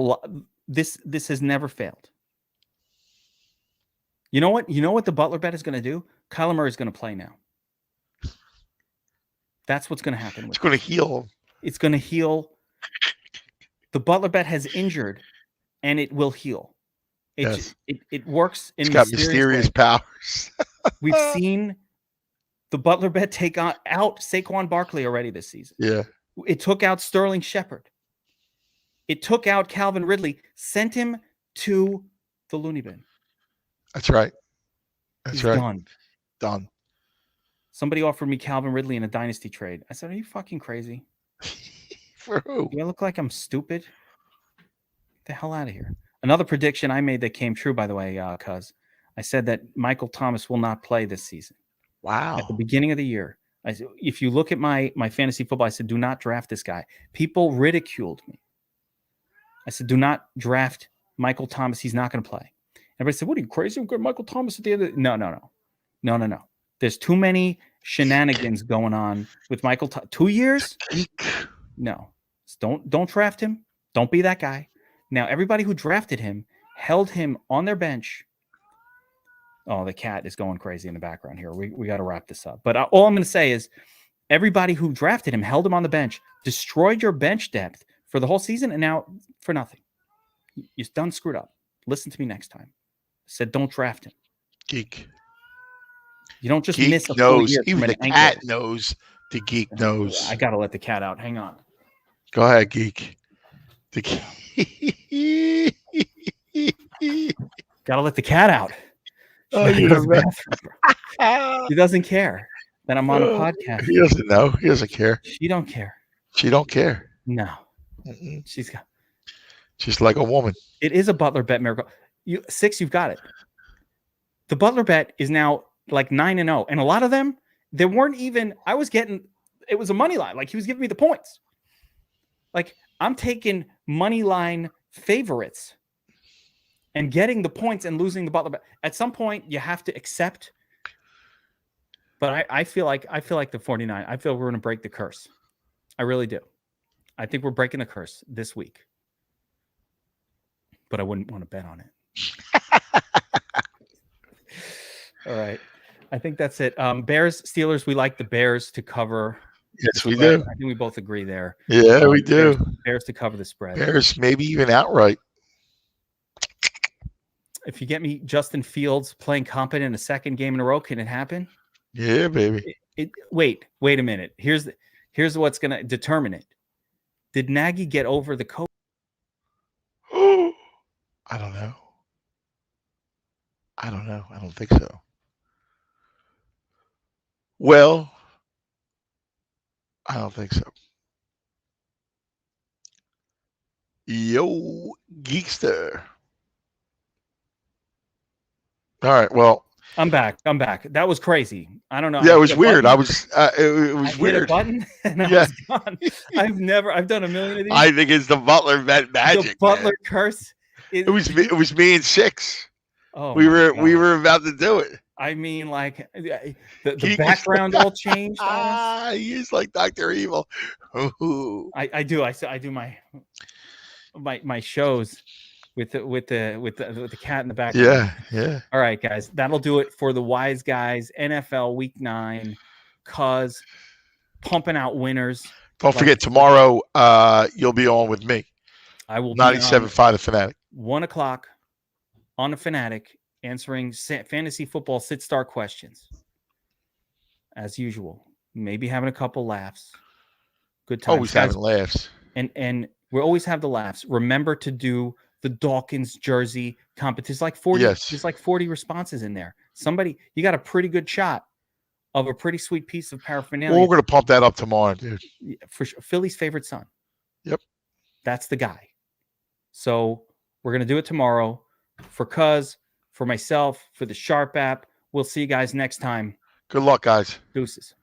this has never failed. You know what? You know what the Butler bet is going to do? Kyler Murray is going to play now. That's what's going to happen. It's going to heal. It's going to heal. The Butler bet has injured, and it will heal. It works in mysterious powers. We've seen the Butler bet take out Saquon Barkley already this season. Yeah. It took out Sterling Shepard. It took out Calvin Ridley, sent him to the loony bin. That's right. He's right. Done. Somebody offered me Calvin Ridley in a dynasty trade. I said, "Are you fucking crazy? For who? Do I look like I'm stupid? Get the hell out of here." Another prediction I made that came true, by the way, cuz I said that Michael Thomas will not play this season. Wow. At the beginning of the year. I said, if you look at my fantasy football, I said, do not draft this guy. People ridiculed me. I said, do not draft Michael Thomas. He's not going to play. Everybody said, what are you, crazy? We've got Michael Thomas at the end of the... No. There's too many shenanigans going on with Michael. 2 years? No. Don't draft him. Don't be that guy. Now, everybody who drafted him held him on their bench. Oh, the cat is going crazy in the background here. We got to wrap this up. But all I'm going to say is everybody who drafted him held him on the bench, destroyed your bench depth for the whole season, and now for nothing. You're done screwed up. Listen to me next time. I said don't draft him. Geek. You don't just Geek miss a knows. full year. Even the cat knows. The Geek knows. I got to let the cat out. Hang on. Go ahead, Geek. The Got to let the cat out. Oh, he doesn't care that I'm on a podcast. He doesn't know. He doesn't care. She don't care. She don't care. No. She's like a woman. It is a Butler bet miracle. You've got it. The Butler bet is now like 9-0. And a lot of them, they weren't even, I was getting it was a money line. Like he was giving me the points. Like I'm taking money line favorites and getting the points and losing the Butler Bet. At some point, you have to accept. But I feel like the 49. I feel we're going to break the curse. I really do. I think we're breaking the curse this week. But I wouldn't want to bet on it. All right. I think that's it. Bears, Steelers, we like the Bears to cover. Yes, we do. I think we both agree there. Yeah, we do. Bears to cover the spread. Bears, maybe even outright. If you get me Justin Fields playing competent in a second game in a row, can it happen? Yeah, baby. Wait a minute. Here's what's going to determine it. Did Nagy get over the coach? I don't know. I don't think so. Well, I don't think so. Yo, Geekster. All right. Well, I'm back. That was crazy. I don't know. Yeah, it was weird. It was weird. Hit a button and I was gone. I've done a million of these. I think it's the Butler Bet magic. The Butler curse. It was me and 6. Oh, we were about to do it. I mean, like the background all changed. He is like Dr. Evil. I do my shows with the cat in the background. Yeah. All right, guys, that'll do it for the Wise Guys NFL Week 9. Cuz pumping out winners. Don't forget tomorrow. You'll be on with me. I will 97.5 The Fanatic. 1:00 on the Fanatic, answering fantasy football sit-start questions. As usual, maybe having a couple laughs. Good times. Always having laughs. And we always have the laughs. Remember to do the Dawkins jersey competition. Like 40. Yes. There's like 40 responses in there. You got a pretty good shot of a pretty sweet piece of paraphernalia. Well, we're going to pump that up tomorrow, dude. For sure. Philly's favorite son. Yep. That's the guy. So we're going to do it tomorrow for Cuz, for myself, for the Sharp app. We'll see you guys next time. Good luck, guys. Deuces.